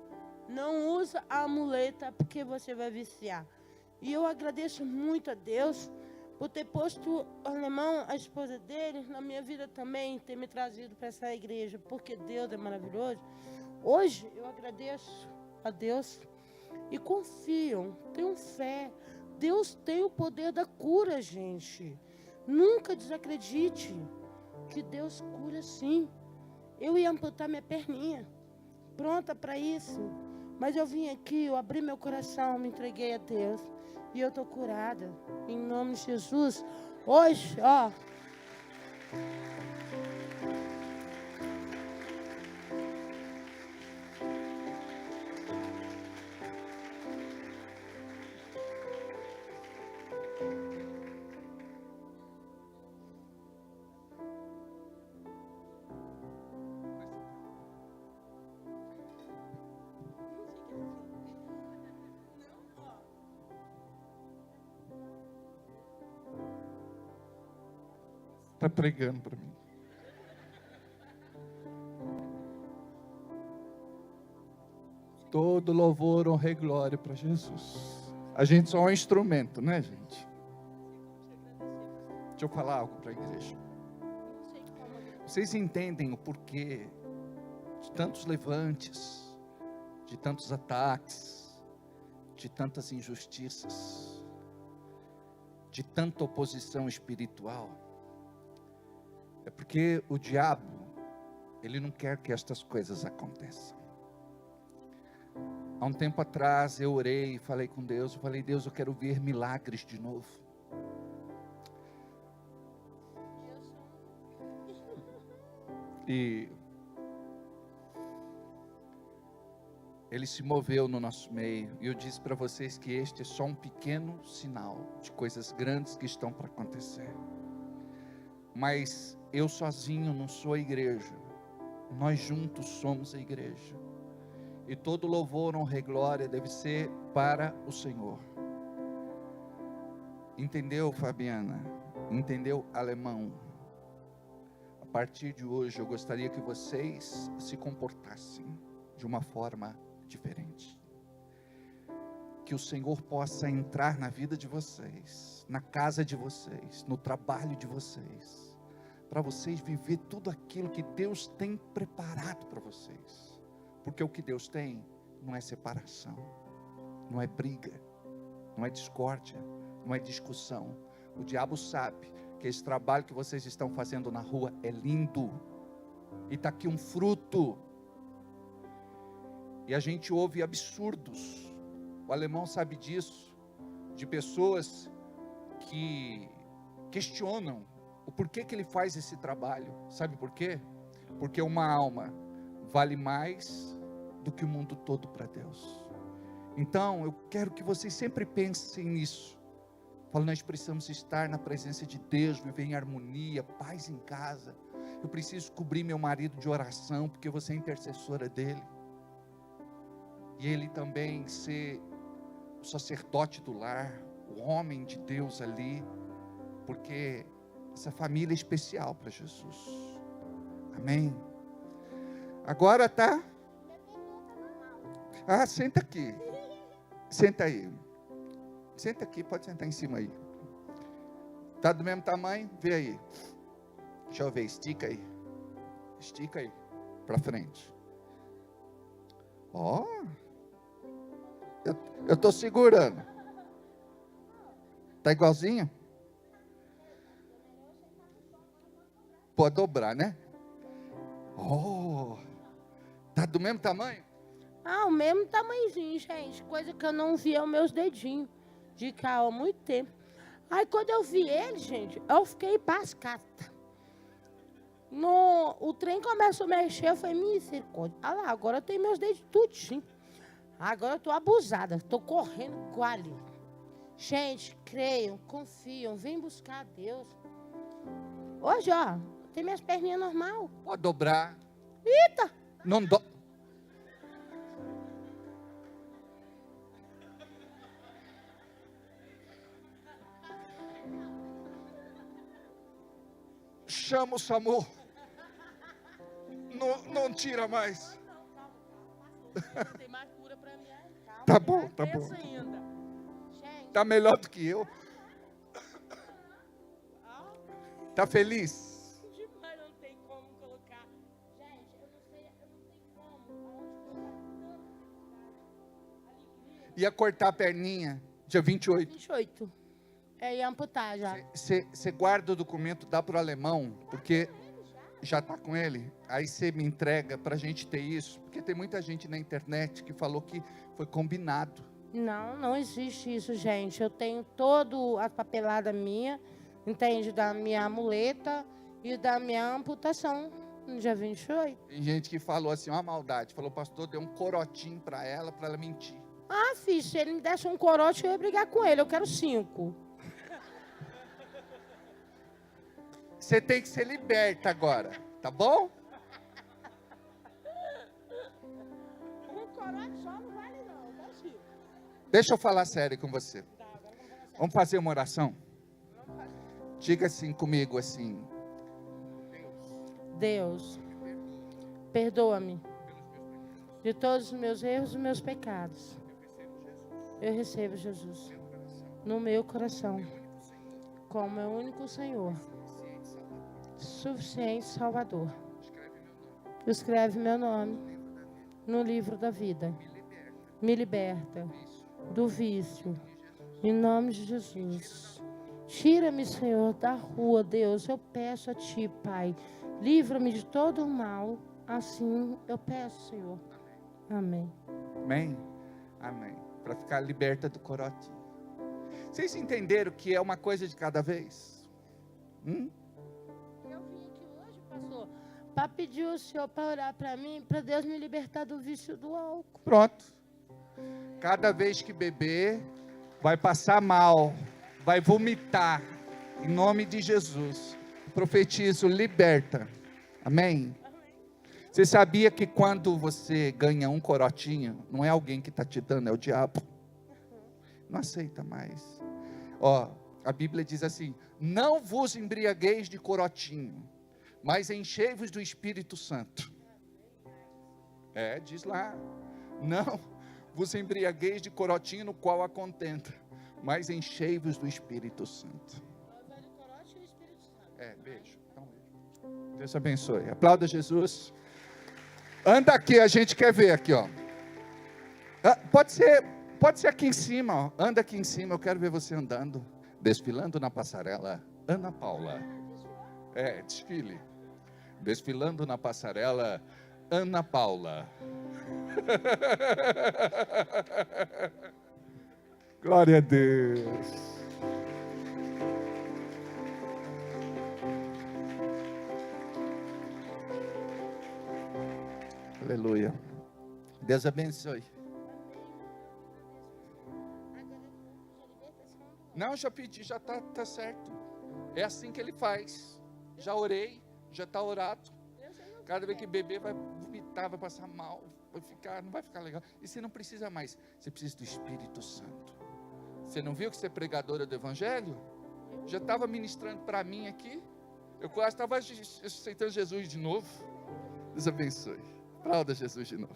não usa a amuleta porque você vai viciar. E eu agradeço muito a Deus por ter posto o alemão, a esposa dele, na minha vida também, ter me trazido para essa igreja, porque Deus é maravilhoso. Hoje eu agradeço a Deus e confiam, tenham fé. Deus tem o poder da cura, gente. Nunca desacredite que Deus cura sim. Eu ia amputar minha perninha. pronta para isso. Mas eu vim aqui, eu abri meu coração, me entreguei a Deus. E eu estou curada. Em nome de Jesus. Hoje, ó. Está pregando para mim. Todo louvor, honra e glória para Jesus. A gente só é um instrumento, né, gente? Deixa eu falar algo para a igreja. Vocês entendem o porquê de tantos levantes, de tantos ataques, de tantas injustiças, de tanta oposição espiritual? É porque o diabo, ele não quer que estas coisas aconteçam. Há um tempo atrás eu orei e falei com Deus, eu falei: Deus, eu quero ver milagres de novo. E Ele se moveu no nosso meio, e eu disse para vocês que este é só um pequeno sinal de coisas grandes que estão para acontecer. Mas eu sozinho não sou a igreja, nós juntos somos a igreja. E todo louvor, honra e glória deve ser para o Senhor. Entendeu, Fabiana? Entendeu, alemão? A partir de hoje eu gostaria que vocês se comportassem de uma forma diferente. Que o Senhor possa entrar na vida de vocês, na casa de vocês, no trabalho de vocês, para vocês viver tudo aquilo que Deus tem preparado para vocês. Porque o que Deus tem não é separação, não é briga, não é discórdia, não é discussão. O diabo sabe que esse trabalho que vocês estão fazendo na rua é lindo, e está aqui um fruto, e a gente ouve absurdos, o alemão sabe disso, de pessoas que questionam o porquê que ele faz esse trabalho. Sabe por quê? Porque uma alma vale mais do que o mundo todo para Deus. Então eu quero que vocês sempre pensem nisso. Falo, nós precisamos estar na presença de Deus, viver em harmonia, paz em casa. Eu preciso cobrir meu marido de oração, porque você é intercessora dele, e ele também ser o sacerdote do lar, o homem de Deus ali, porque essa família é especial para Jesus. Amém? Agora tá? Ah, senta aqui. Senta aí. Senta aqui, pode sentar em cima aí. Tá do mesmo tamanho? Vê aí. Deixa eu ver, estica aí. Estica aí, para frente. Ó. Eu tô segurando. Tá igualzinho? Pode dobrar, né? Oh. Tá do mesmo tamanho? Ah, o mesmo tamanhozinho, gente. Coisa que eu não via os meus dedinhos de cá há muito tempo. Aí quando eu vi ele, gente, eu fiquei pascata. O trem começou a mexer, eu falei, misericórdia. Ah lá, agora eu tenho meus dedos tudinho. Agora eu tô abusada, tô correndo com ali. Gente, creiam, confiam, vem buscar a Deus. Hoje, ó, tem minhas perninhas normal. Pode dobrar. Eita! Não do... Chama o SAMU. Não tira mais. Tem mais cura pra mim. Calma, Tá bom, tá bom. ainda. Gente, Tá melhor do que eu. Tá feliz? demais, não tem como colocar. Gente, eu não sei como. Aonde colocar tanta alegria. Ia cortar a perninha dia 28. 28. É, ia amputar já. Você guarda o documento, dá pro alemão, porque já está com ele? Aí você me entrega para a gente ter isso, porque tem muita gente na internet que falou que foi combinado. Não, não existe isso, gente. Eu tenho toda a papelada minha, entende? Da minha muleta e da minha amputação no dia 28. Tem gente que falou assim, uma maldade, falou, pastor, deu um corotinho para ela mentir. Ah, filho, se ele me desse um corote, eu ia brigar com ele. Eu quero 5. Você tem que ser liberta agora, tá bom? Um corote só não vale não, tá, Chico? Deixa eu falar sério com você. Vamos fazer uma oração? Diga assim comigo, assim. Deus, perdoa-me de todos os meus erros e meus pecados. Eu recebo Jesus no meu coração como meu único Senhor, suficiente Salvador. Escreve meu nome no livro da vida. Me liberta do vício. Em nome de Jesus. Tira-me, Senhor, da rua, Deus. Eu peço a Ti, Pai. Livra-me de todo o mal. Assim eu peço, Senhor. Amém. Amém? Amém. Para ficar liberta do corote. Vocês entenderam que é uma coisa de cada vez? Eu vim aqui hoje, pastor, para pedir o Senhor para orar para mim, para Deus me libertar do vício do álcool. Pronto. Cada vez que beber, vai passar mal, vai vomitar. Em nome de Jesus. Profetizo, liberta. Amém? Você sabia que quando você ganha um corotinho, não é alguém que está te dando, é o diabo. Não aceita mais. Ó, a Bíblia diz assim, não vos embriagueis de corotinho, mas enchei-vos do Espírito Santo. Diz lá, não vos embriagueis de corotinho no qual há contenda, mas enchei-vos do Espírito Santo. Beijo. Então, beijo. Deus abençoe. Aplauda Jesus. Anda aqui, a gente quer ver aqui, ó. Pode ser aqui em cima, ó. Anda aqui em cima, eu quero ver você andando, desfilando na passarela. Ana Paula. Desfile. Desfilando na passarela, Ana Paula. Glória a Deus. Aleluia. Deus abençoe. Não, já pedi, já tá certo. É assim que ele faz. Já orei, já está orado. Cada vez que beber vai vomitar, vai passar mal, não vai ficar legal. E você não precisa mais, você precisa do Espírito Santo. Você não viu que você é pregadora do Evangelho? Já estava ministrando para mim aqui. Eu quase estava aceitando Jesus de novo. Deus abençoe. Aplauda Jesus de novo.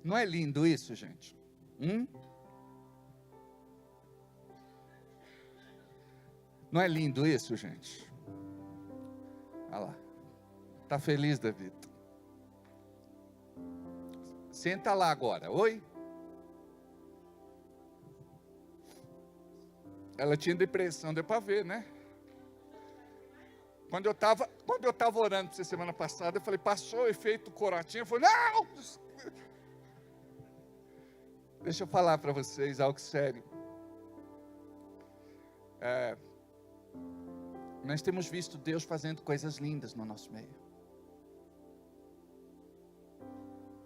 Não é lindo isso, gente? Não é lindo isso, gente? Olha lá. Está feliz, David? Senta lá agora. Oi? Ela tinha depressão, deu para ver, né? Quando eu estava orando para você semana passada, eu falei, passou o efeito corotinho. Eu falei, não! Deixa eu falar para vocês algo sério. Nós temos visto Deus fazendo coisas lindas no nosso meio.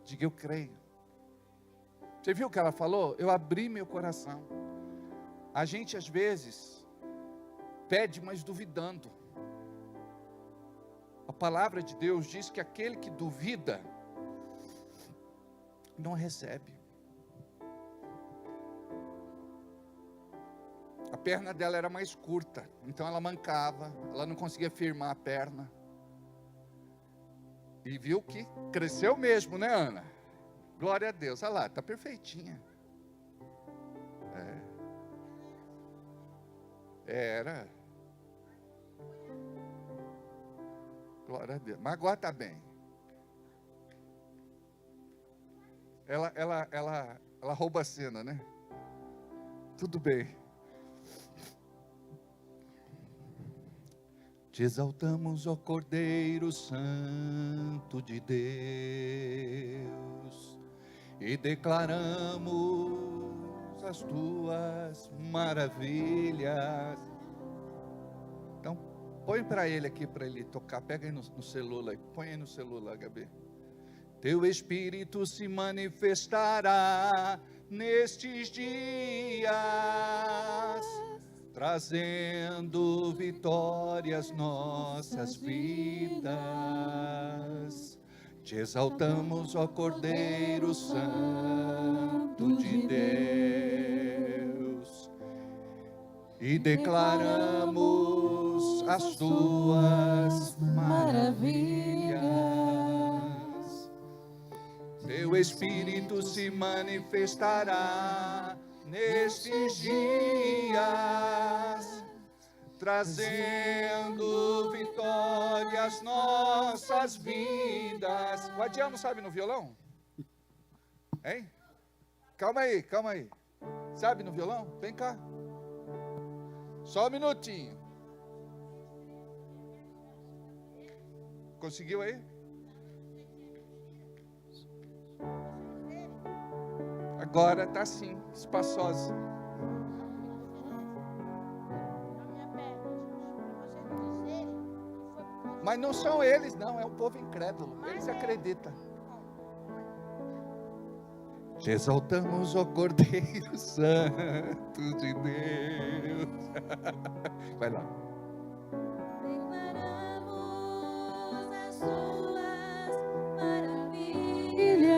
Diga, eu creio. Você viu o que ela falou? Eu abri meu coração. A gente às vezes pede, mas duvidando. A palavra de Deus diz que aquele que duvida não recebe. A perna dela era mais curta, então ela mancava, ela não conseguia firmar a perna. E viu que cresceu mesmo, né, Ana? Glória a Deus, olha lá, está perfeitinha. Era. Glória a Deus, mas agora está bem. Ela rouba a cena, né? Tudo bem. Te exaltamos, ó Cordeiro Santo de Deus, e declaramos as tuas maravilhas. Então, põe para ele aqui, para ele tocar. Pega aí no celular, põe aí no celular, Gabi. Teu Espírito se manifestará nestes dias, trazendo vitórias nossas vidas. Te exaltamos, ó Cordeiro Santo de Deus, e declaramos as tuas maravilhas. Teu Espírito se manifestará nestes dias, trazendo vitórias nossas vidas. O Adiel não sabe no violão? Hein? Calma aí, calma aí. Sabe no violão? Vem cá. Só um minutinho. Conseguiu aí? Agora está assim, espaçosa. Mas não são eles, não, é um povo incrédulo. Eles acreditam. Te exaltamos, ó Cordeiro Santo de Deus. Vai lá. Declaramos as suas maravilhas.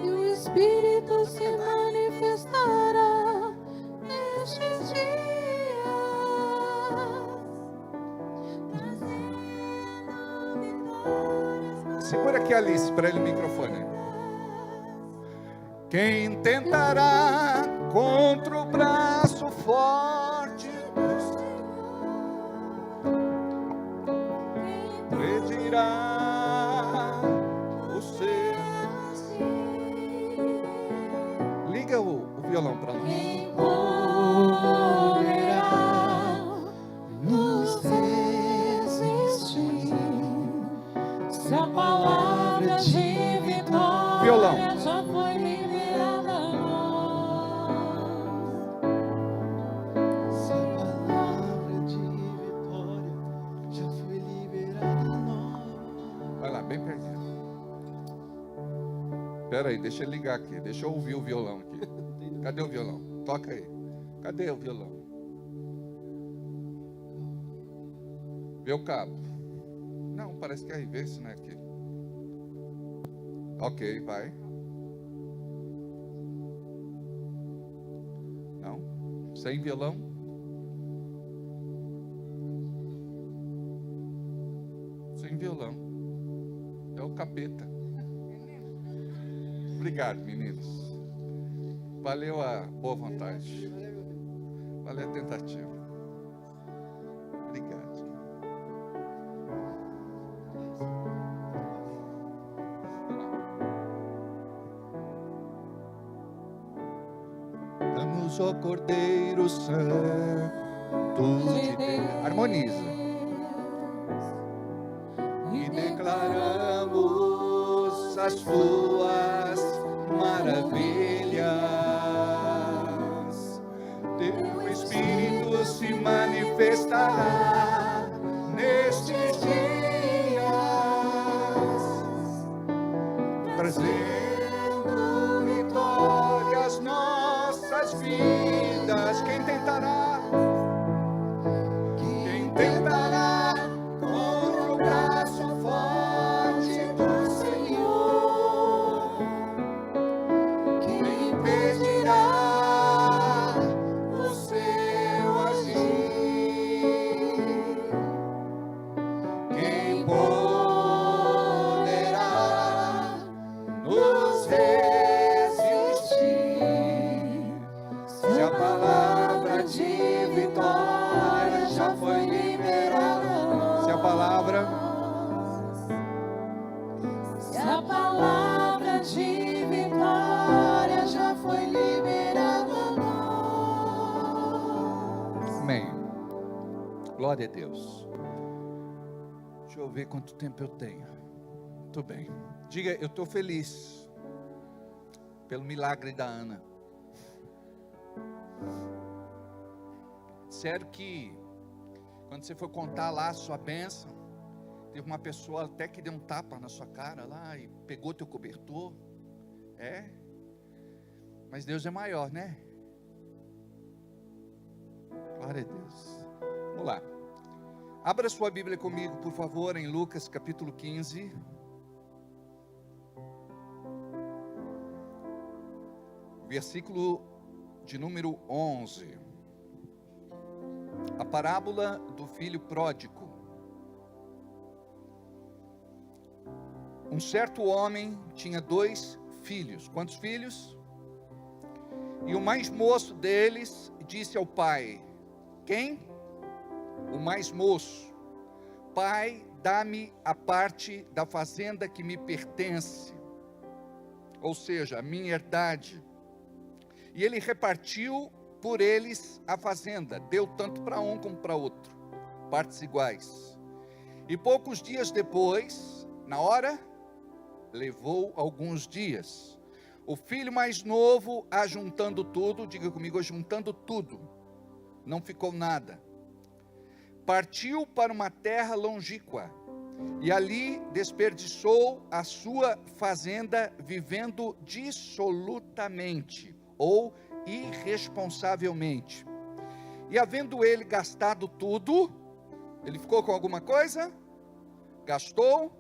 E o Espírito se manifestará nestes dias, trazendo vitórias. Segura aqui, Alice, para ele o microfone. Quem tentará contra o braço forte do Senhor, pedirá o seu. Liga o violão para nós. Quem poderá nos resistir se a palavra de vitória Violão. já foi liberada a nós? Se a palavra de vitória já foi liberada a nós. Vai lá, bem pertinho. Espera aí, deixa eu ligar aqui. Deixa eu ouvir o violão aqui. Cadê o violão? Toca aí. Cadê o violão? Vê o cabo. Não, parece que é reverso, né? Aqui. Ok, vai. Não? Sem violão? Sem violão. É o capeta. Obrigado, meninos. Valeu a boa vontade. Valeu a tentativa. Obrigado. Damos ao Cordeiro Santo de Deus. Harmoniza. E declaramos as tuas maravilhas. Teu Espírito se manifestará nestes dias, trazendo vitórias nossas vidas. Quem tentará? Quem tentará contra o braço forte do Senhor? Quem impedirá o seu agir? Glória a Deus. Deixa eu ver quanto tempo eu tenho. Muito bem. Diga, eu estou feliz pelo milagre da Ana. Sério que quando você for contar lá a sua bênção, teve uma pessoa até que deu um tapa na sua cara lá e pegou teu cobertor. Mas Deus é maior, né? Glória a Deus. Vamos lá. Abra sua Bíblia comigo, por favor, em Lucas capítulo 15. Versículo de número 11. A parábola do filho pródigo. Um certo homem tinha 2 filhos. Quantos filhos? E o mais moço deles disse ao pai: quem? O mais moço: pai, dá-me a parte da fazenda que me pertence, ou seja, a minha herdade. E ele repartiu por eles a fazenda, deu tanto para um como para outro, partes iguais. E poucos dias depois, na hora, levou alguns dias, o filho mais novo, ajuntando tudo, diga comigo, ajuntando tudo, não ficou nada, partiu para uma terra longínqua, e ali desperdiçou a sua fazenda, vivendo dissolutamente, ou irresponsavelmente. E havendo ele gastado tudo, ele ficou com alguma coisa? Gastou.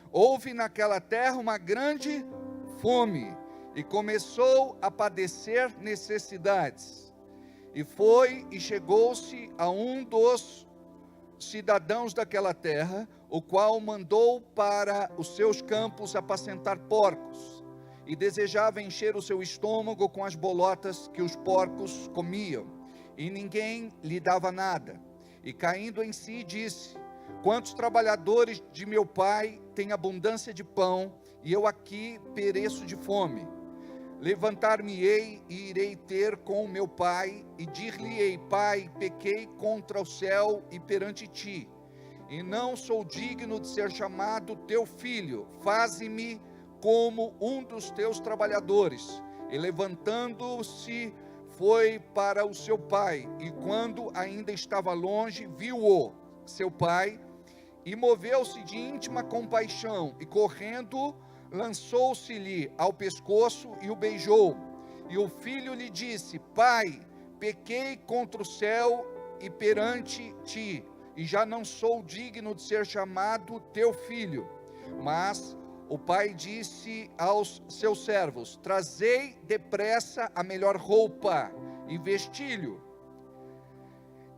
Houve naquela terra uma grande fome, e começou a padecer necessidades. E foi e chegou-se a um dos cidadãos daquela terra, o qual mandou para os seus campos apacentar porcos, e desejava encher o seu estômago com as bolotas que os porcos comiam, e ninguém lhe dava nada. E caindo em si, disse: quantos trabalhadores de meu pai têm abundância de pão, e eu aqui pereço de fome. Levantar-me-ei e irei ter com o meu pai, e dir-lhe-ei: pai, pequei contra o céu e perante ti, e não sou digno de ser chamado teu filho. Faze-me como um dos teus trabalhadores. E levantando-se, foi para o seu pai, e quando ainda estava longe, viu-o, seu pai, e moveu-se de íntima compaixão, e correndo, lançou-se-lhe ao pescoço e o beijou. E o filho lhe disse: pai, pequei contra o céu e perante ti, e já não sou digno de ser chamado teu filho. Mas o pai disse aos seus servos: trazei depressa a melhor roupa e vestilho,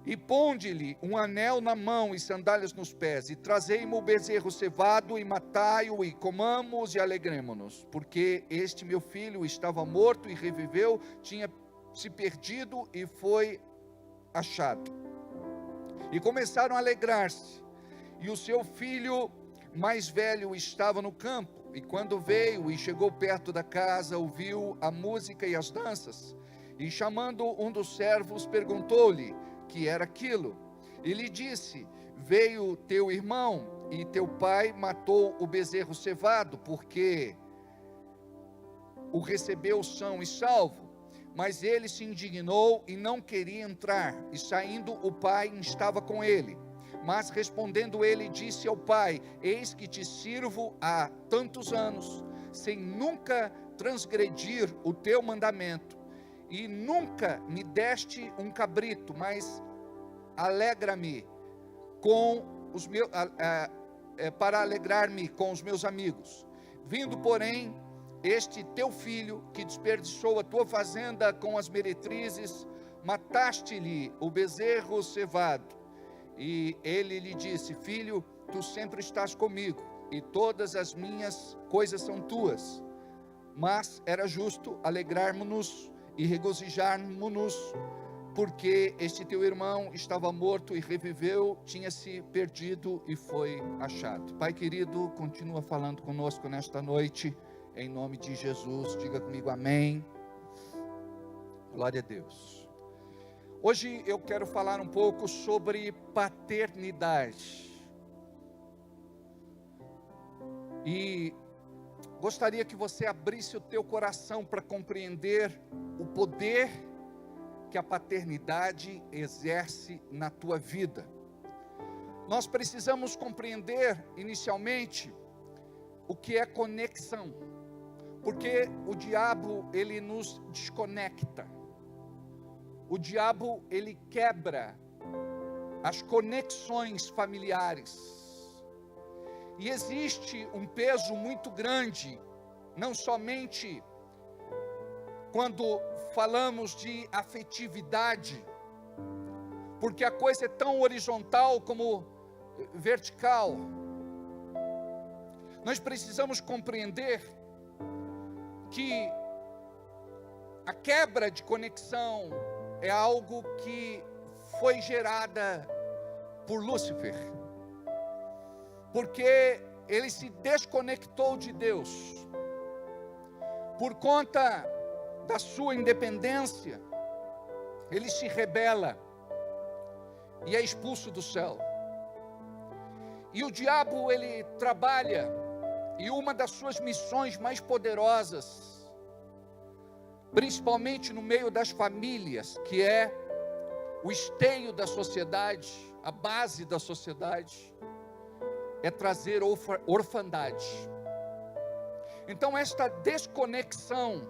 e ponde-lhe um anel na mão e sandálias nos pés, e trazei-me o bezerro cevado, e matai-o, e comamos e alegremo-nos, porque este meu filho estava morto e reviveu, tinha se perdido e foi achado. E começaram a alegrar-se. E o seu filho mais velho estava no campo, e quando veio e chegou perto da casa, ouviu a música e as danças, e chamando um dos servos, perguntou-lhe que era aquilo. E lhe disse: veio teu irmão, e teu pai matou o bezerro cevado, porque o recebeu são e salvo. Mas ele se indignou e não queria entrar, e saindo o pai estava com ele. Mas respondendo ele, disse ao pai: eis que te sirvo há tantos anos, sem nunca transgredir o teu mandamento, e nunca me deste um cabrito, mas alegra-me com os meus, para alegrar-me com os meus amigos. Vindo, porém, este teu filho, que desperdiçou a tua fazenda com as meretrizes, mataste-lhe o bezerro cevado. E ele lhe disse: filho, tu sempre estás comigo, e todas as minhas coisas são tuas. Mas era justo alegrarmos-nos e regozijarmos-nos, porque este teu irmão estava morto e reviveu, tinha se perdido e foi achado. Pai querido, continua falando conosco nesta noite, em nome de Jesus. Diga comigo amém. Glória a Deus. Hoje eu quero falar um pouco sobre paternidade. E gostaria que você abrisse o teu coração para compreender o poder que a paternidade exerce na tua vida. Nós precisamos compreender inicialmente o que é conexão, porque o diabo ele nos desconecta. O diabo ele quebra as conexões familiares. E existe um peso muito grande, não somente quando falamos de afetividade, porque a coisa é tão horizontal como vertical. Nós precisamos compreender que a quebra de conexão é algo que foi gerada por Lúcifer, porque ele se desconectou de Deus, por conta da sua independência, ele se rebela e é expulso do céu. E o diabo ele trabalha, e uma das suas missões mais poderosas, principalmente no meio das famílias, que é o esteio da sociedade, a base da sociedade, é trazer orfandade. Então esta desconexão,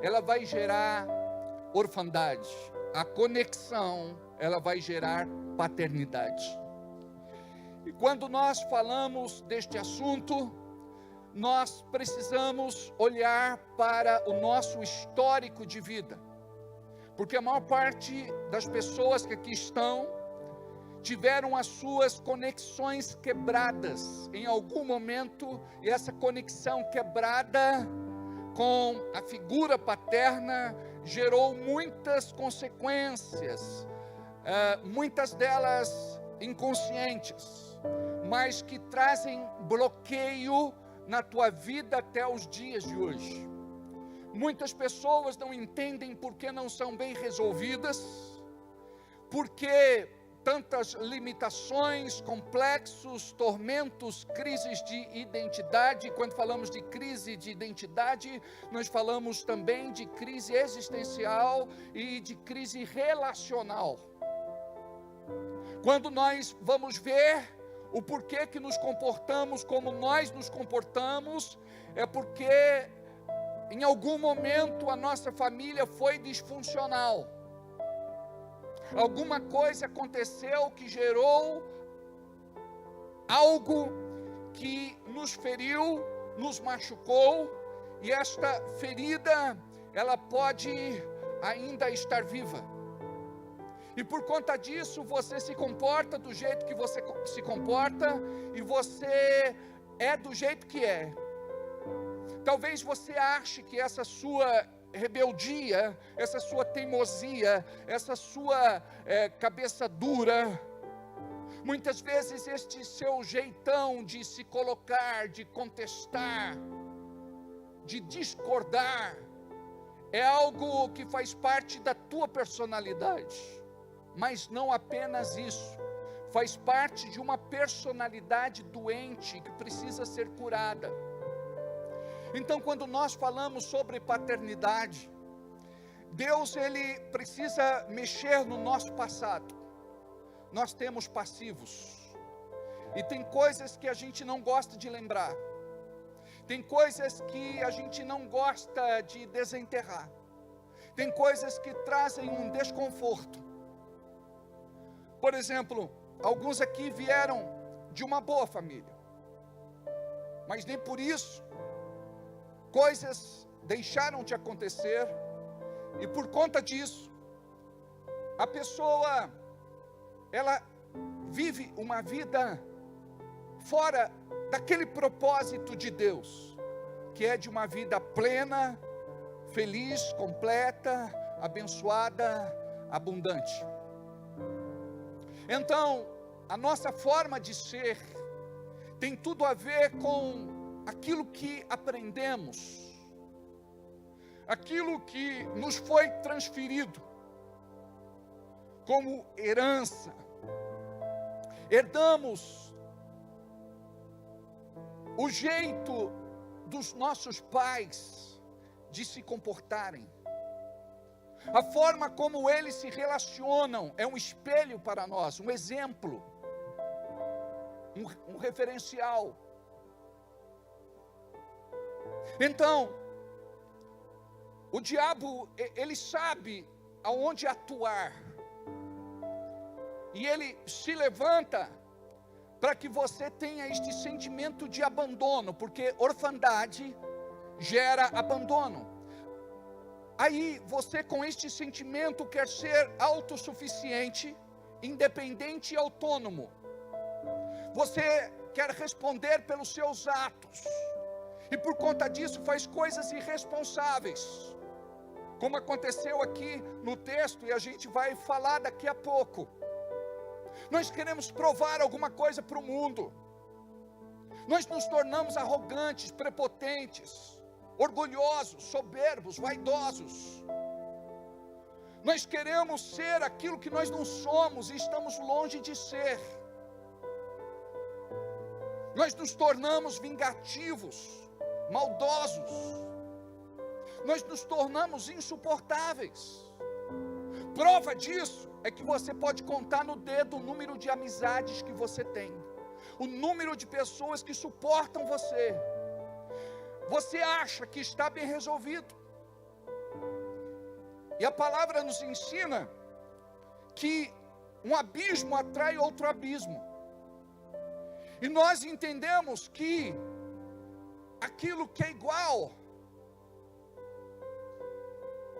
ela vai gerar orfandade. A conexão, ela vai gerar paternidade. E quando nós falamos deste assunto, nós precisamos olhar para o nosso histórico de vida, porque a maior parte das pessoas que aqui estão tiveram as suas conexões quebradas em algum momento, e essa conexão quebrada com a figura paterna gerou muitas consequências, muitas delas inconscientes, mas que trazem bloqueio na tua vida até os dias de hoje. Muitas pessoas não entendem por que não são bem resolvidas, porque tantas limitações, complexos, tormentos, crises de identidade. Quando falamos de crise de identidade, nós falamos também de crise existencial e de crise relacional. Quando nós vamos ver o porquê que nos comportamos como nós nos comportamos, é porque em algum momento a nossa família foi disfuncional. Alguma coisa aconteceu que gerou algo que nos feriu, nos machucou, e esta ferida, ela pode ainda estar viva. E por conta disso, você se comporta do jeito que você se comporta, e você é do jeito que é. Talvez você ache que essa sua rebeldia, essa sua teimosia, essa sua cabeça dura, muitas vezes este seu jeitão de se colocar, de contestar, de discordar, é algo que faz parte da tua personalidade. Mas não apenas isso, faz parte de uma personalidade doente que precisa ser curada. Então, quando nós falamos sobre paternidade, Deus ele precisa mexer no nosso passado. Nós temos passivos, e tem coisas que a gente não gosta de lembrar, tem coisas que a gente não gosta de desenterrar, tem coisas que trazem um desconforto. Por exemplo, alguns aqui vieram de uma boa família, mas nem por isso coisas deixaram de acontecer, e por conta disso, a pessoa, ela vive uma vida fora daquele propósito de Deus, que é de uma vida plena, feliz, completa, abençoada, abundante. Então, a nossa forma de ser tem tudo a ver com aquilo que aprendemos, aquilo que nos foi transferido. como herança. Herdamos o jeito dos nossos pais de se comportarem. A forma como eles se relacionam é um espelho para nós, um exemplo, um referencial. Então, o diabo, ele sabe aonde atuar. E ele se levanta para que você tenha este sentimento de abandono, porque orfandade gera abandono. Aí você, com este sentimento, quer ser autossuficiente, independente e autônomo. Você quer responder pelos seus atos, e por conta disso faz coisas irresponsáveis, como aconteceu aqui no texto, e a gente vai falar daqui a pouco. Nós queremos provar alguma coisa para o mundo. Nós nos tornamos arrogantes, prepotentes, orgulhosos, soberbos, vaidosos. Nós queremos ser aquilo que nós não somos e estamos longe de ser. Nós nos tornamos vingativos, maldosos. Nós nos tornamos insuportáveis. Prova disso é que você pode contar no dedo o número de amizades que você tem, o número de pessoas que suportam você. Você acha que está bem resolvido, e a palavra nos ensina que um abismo atrai outro abismo, e nós entendemos que aquilo que é igual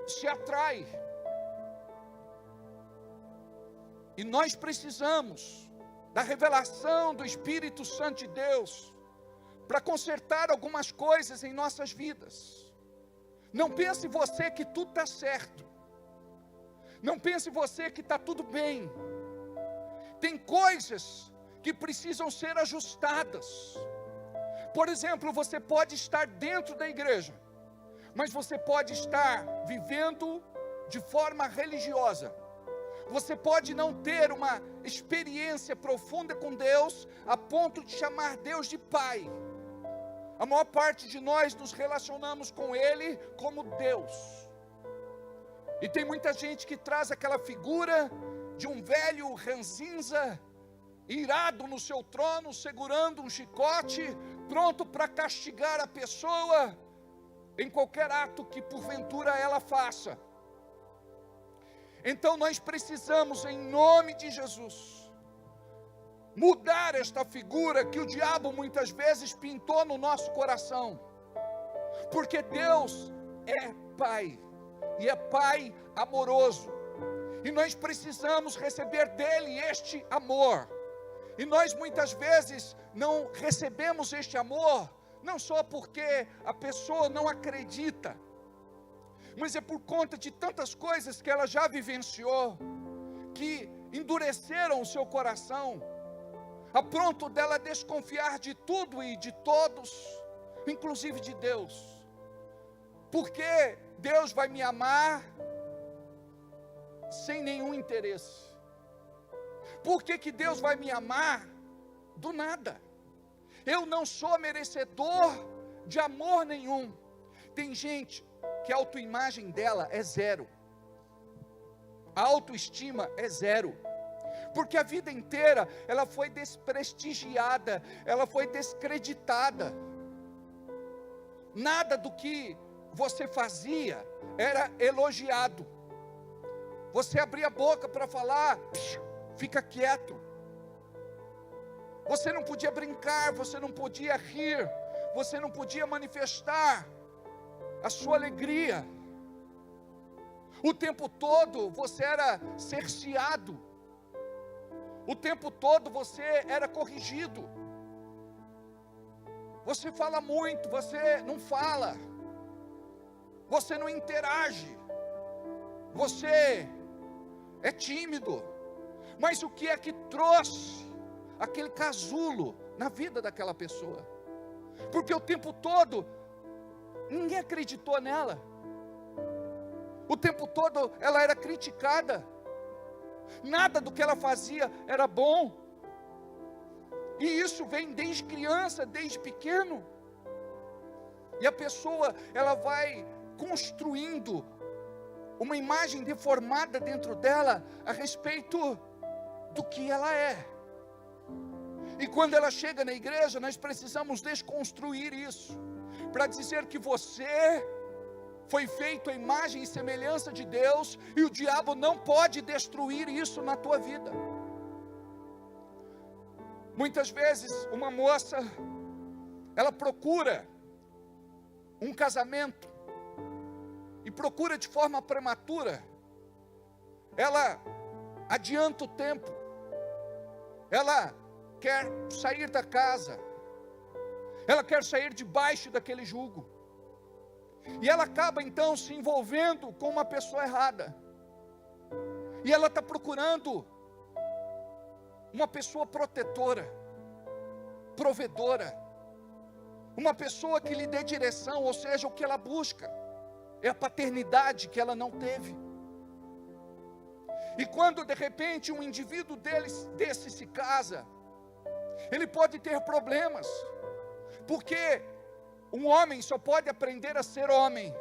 se atrai. E nós precisamos da revelação do Espírito Santo de Deus para consertar algumas coisas em nossas vidas. Não pense você que tudo está certo. Não pense você que está tudo bem. Tem coisas que precisam ser ajustadas. Por exemplo, você pode estar dentro da igreja, mas você pode estar vivendo de forma religiosa. Você pode não ter uma experiência profunda com Deus, a ponto de chamar Deus de Pai. A maior parte de nós nos relacionamos com Ele como Deus. E tem muita gente que traz aquela figura de um velho ranzinza, irado no seu trono, segurando um chicote, pronto para castigar a pessoa em qualquer ato que porventura ela faça. Então nós precisamos, em nome de Jesus, mudar esta figura que o diabo muitas vezes pintou no nosso coração, porque Deus é Pai, e é Pai amoroso, e nós precisamos receber dele este amor. E nós muitas vezes não recebemos este amor, não só porque a pessoa não acredita, mas é por conta de tantas coisas que ela já vivenciou, que endureceram o seu coração, a ponto dela desconfiar de tudo e de todos, inclusive de Deus. Porque Deus vai me amar sem nenhum interesse? Por que Deus vai me amar do nada? Eu não sou merecedor de amor nenhum. Tem gente que a autoimagem dela é zero, a autoestima é zero, porque a vida inteira ela foi desprestigiada, ela foi descreditada. Nada do que você fazia era elogiado. Você abria a boca para falar, fica quieto. Você não podia brincar, você não podia rir, você não podia manifestar a sua alegria. O tempo todo você era cerceado. O tempo todo você era corrigido. Você fala muito, você não fala. Você não interage. Você é tímido. Mas o que é que trouxe aquele casulo na vida daquela pessoa? Porque o tempo todo ninguém acreditou nela. O tempo todo ela era criticada. Nada do que ela fazia era bom. E isso vem desde criança, desde pequeno. E a pessoa, ela vai construindo uma imagem deformada dentro dela a respeito do que ela é. E quando ela chega na igreja, nós precisamos desconstruir isso, para dizer que você foi feito à imagem e semelhança de Deus, e o diabo não pode destruir isso na tua vida. Muitas vezes uma moça, ela procura um casamento, e procura de forma prematura, ela adianta o tempo, ela quer sair da casa, ela quer sair debaixo daquele jugo, e ela acaba então se envolvendo com uma pessoa errada, e ela está procurando uma pessoa protetora, provedora, uma pessoa que lhe dê direção, ou seja, o que ela busca é a paternidade que ela não teve. E quando de repente um indivíduo desse se casa, ele pode ter problemas, porque um homem só pode aprender a ser homem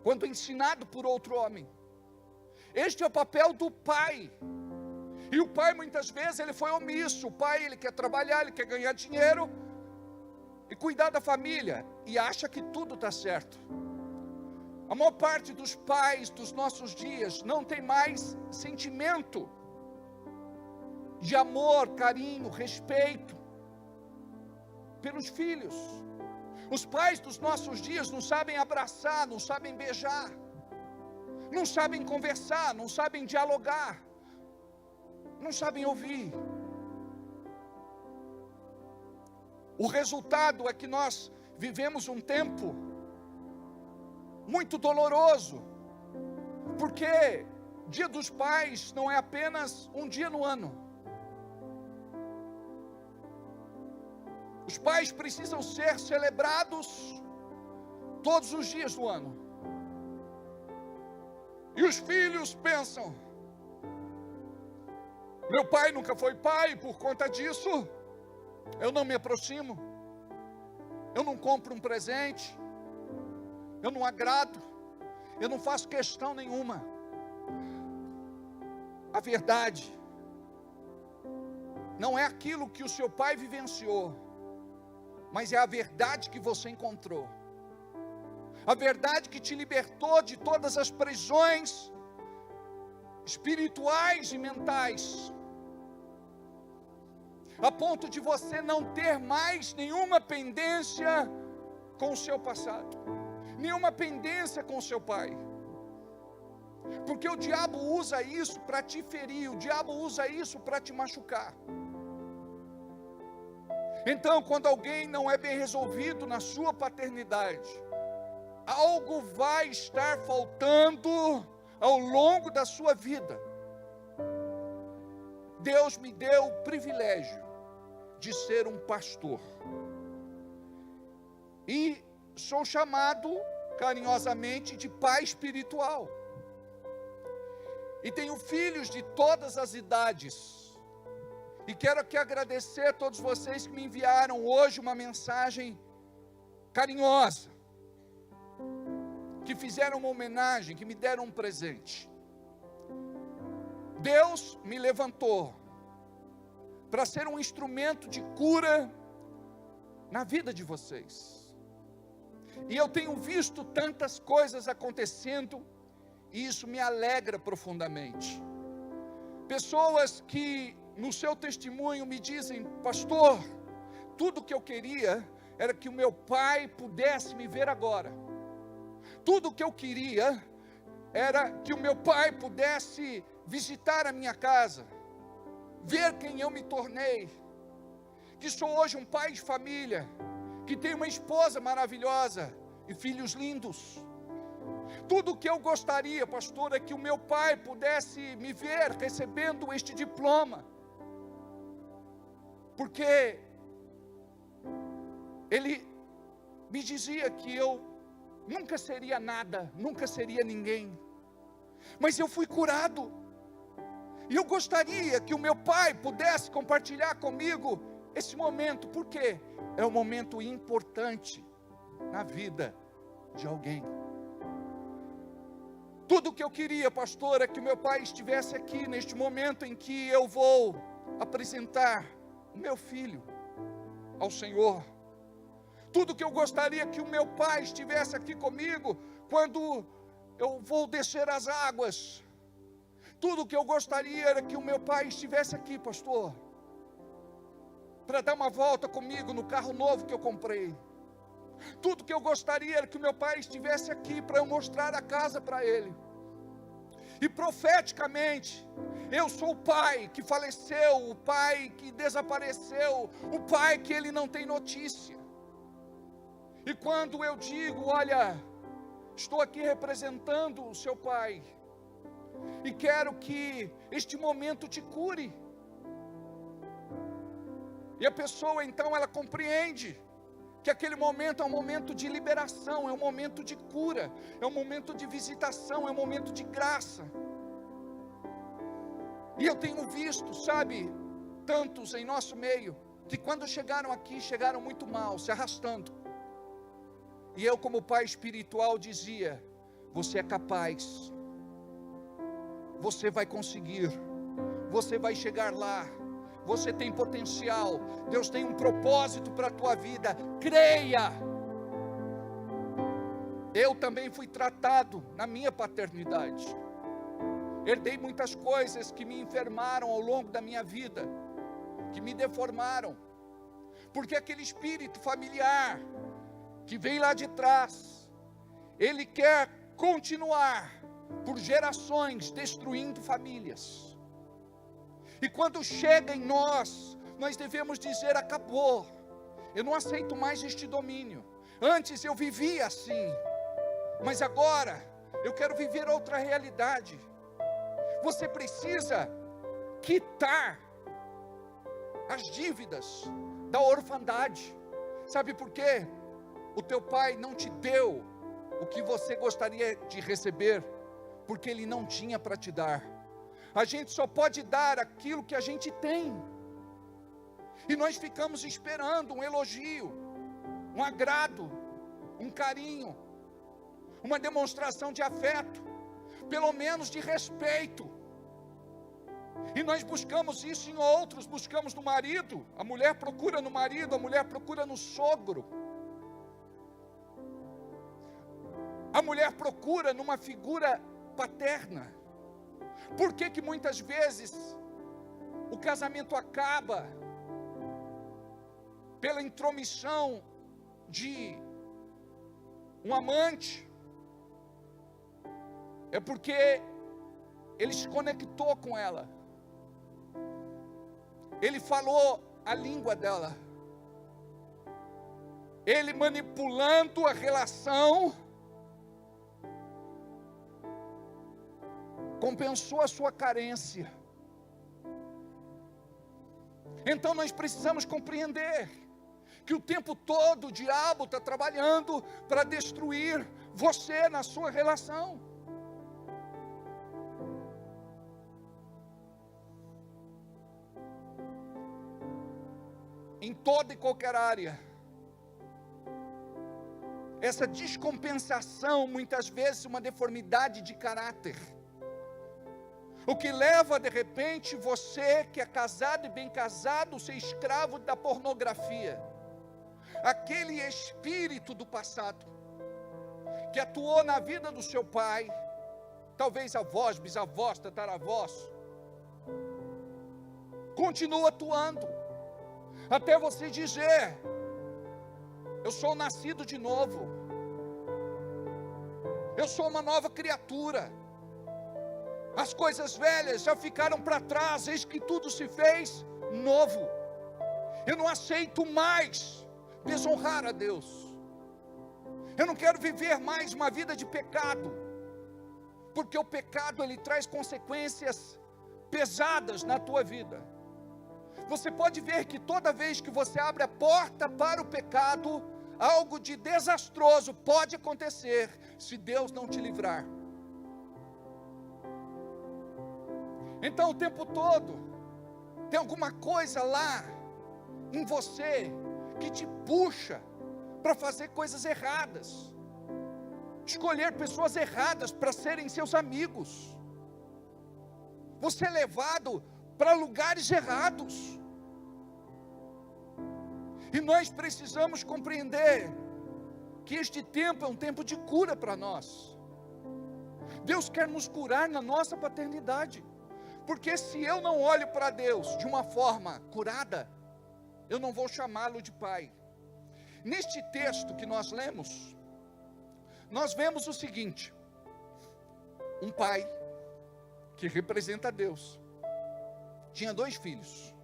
quando ensinado por outro homem. Este é o papel do pai. E o pai muitas vezes ele foi omisso. O pai ele quer trabalhar, ele quer ganhar dinheiro e cuidar da família, e acha que tudo está certo. A maior parte dos pais dos nossos dias não tem mais sentimento de amor, carinho, respeito pelos filhos. Os pais dos nossos dias não sabem abraçar, não sabem beijar, não sabem conversar, não sabem dialogar, não sabem ouvir. O resultado é que nós vivemos um tempo muito doloroso, porque Dia dos Pais não é apenas um dia no ano. Os pais precisam ser celebrados todos os dias do ano. E os filhos pensam: meu pai nunca foi pai, por conta disso eu não me aproximo, eu não compro um presente, eu não agrado, eu não faço questão nenhuma. A verdade não é aquilo que o seu pai vivenciou, mas é a verdade que você encontrou. A verdade que te libertou de todas as prisões espirituais e mentais, a ponto de você não ter mais nenhuma pendência com o seu passado, nenhuma pendência com o seu pai. Porque o diabo usa isso para te ferir, o diabo usa isso para te machucar. Então, quando alguém não é bem resolvido na sua paternidade, algo vai estar faltando ao longo da sua vida. Deus me deu o privilégio de ser um pastor, e sou chamado carinhosamente de pai espiritual, e tenho filhos de todas as idades, e quero aqui agradecer a todos vocês que me enviaram hoje uma mensagem carinhosa, que fizeram uma homenagem, que me deram um presente. Deus me levantou para ser um instrumento de cura na vida de vocês. E eu tenho visto tantas coisas acontecendo, e isso me alegra profundamente. Pessoas que no seu testemunho me dizem: pastor, tudo que eu queria era que o meu pai pudesse me ver agora. Tudo que eu queria era que o meu pai pudesse visitar a minha casa, ver quem eu me tornei, que sou hoje um pai de família, que tenho uma esposa maravilhosa e filhos lindos. Tudo o que eu gostaria, pastor, é que o meu pai pudesse me ver recebendo este diploma, porque ele me dizia que eu nunca seria nada, nunca seria ninguém, mas eu fui curado. E eu gostaria que o meu pai pudesse compartilhar comigo esse momento, porque é um momento importante na vida de alguém. Tudo que eu queria, pastor, é que o meu pai estivesse aqui neste momento em que eu vou apresentar o meu filho ao Senhor. Tudo que eu gostaria que o meu pai estivesse aqui comigo quando eu vou descer as águas. Tudo que eu gostaria era que o meu pai estivesse aqui, pastor, para dar uma volta comigo no carro novo que eu comprei. Tudo que eu gostaria era que o meu pai estivesse aqui para eu mostrar a casa para ele. E profeticamente, eu sou o pai que faleceu, o pai que desapareceu, o pai que ele não tem notícia. E quando eu digo, olha, estou aqui representando o seu pai, e quero que este momento te cure. E a pessoa então ela compreende que aquele momento é um momento de liberação, é um momento de cura, é um momento de visitação, é um momento de graça. E eu tenho visto, sabe, tantos em nosso meio, que quando chegaram aqui, chegaram muito mal, se arrastando. E eu, como pai espiritual, dizia: você é capaz, você vai conseguir, você vai chegar lá, você tem potencial, Deus tem um propósito para a tua vida, creia. Eu também fui tratado na minha paternidade, herdei muitas coisas que me enfermaram ao longo da minha vida, que me deformaram, porque aquele espírito familiar, que vem lá de trás, ele quer continuar, por gerações, destruindo famílias. E quando chega em nós, nós devemos dizer: acabou, eu não aceito mais este domínio. Antes eu vivia assim, mas agora eu quero viver outra realidade. Você precisa quitar as dívidas da orfandade. Sabe por quê? O teu pai não te deu o que você gostaria de receber, porque ele não tinha para te dar. A gente só pode dar aquilo que a gente tem. E nós ficamos esperando um elogio, um agrado, um carinho, uma demonstração de afeto, pelo menos de respeito. E nós buscamos isso em outros, buscamos no marido, a mulher procura no marido, a mulher procura no sogro. A mulher procura numa figura paterna. Por que que muitas vezes o casamento acaba pela intromissão de um amante? É porque ele se conectou com ela, ele falou a língua dela, ele manipulando a relação, compensou a sua carência. Então nós precisamos compreender que o tempo todo o diabo está trabalhando para destruir você na sua relação. Em toda e qualquer área. Essa descompensação, muitas vezes, uma deformidade de caráter. O que leva, de repente, você que é casado e bem casado, ser escravo da pornografia. Aquele espírito do passado, que atuou na vida do seu pai, talvez avós, bisavós, tataravós, continua atuando, até você dizer: eu sou nascido de novo, eu sou uma nova criatura, as coisas velhas já ficaram para trás, eis que tudo se fez novo. Eu não aceito mais desonrar a Deus, eu não quero viver mais uma vida de pecado, porque o pecado ele traz consequências pesadas na tua vida. Você pode ver que toda vez que você abre a porta para o pecado, algo de desastroso pode acontecer, se Deus não te livrar. Então o tempo todo tem alguma coisa lá em você que te puxa para fazer coisas erradas, escolher pessoas erradas para serem seus amigos. Você é levado para lugares errados. E nós precisamos compreender que este tempo é um tempo de cura para nós. Deus quer nos curar na nossa paternidade. Porque se eu não olho para Deus de uma forma curada, eu não vou chamá-lo de pai. Neste texto que nós lemos, nós vemos o seguinte: um pai que representa Deus tinha 2 filhos,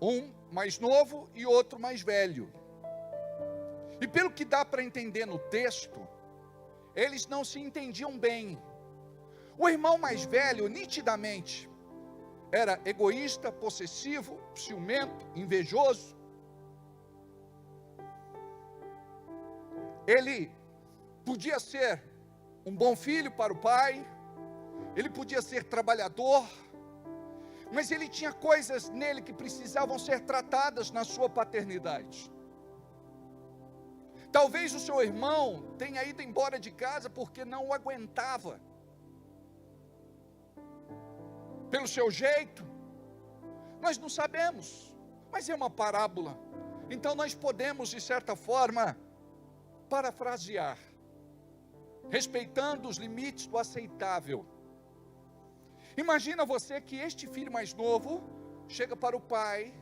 um mais novo e outro mais velho. E pelo que dá para entender no texto, eles não se entendiam bem. O irmão mais velho, nitidamente, era egoísta, possessivo, ciumento, invejoso. Ele podia ser um bom filho para o pai, ele podia ser trabalhador, mas ele tinha coisas nele que precisavam ser tratadas na sua paternidade. Talvez o seu irmão tenha ido embora de casa porque não o aguentava. Pelo seu jeito, nós não sabemos, mas é uma parábola. Então nós podemos, de certa forma, parafrasear, respeitando os limites do aceitável. Imagina você que este filho mais novo chega para o pai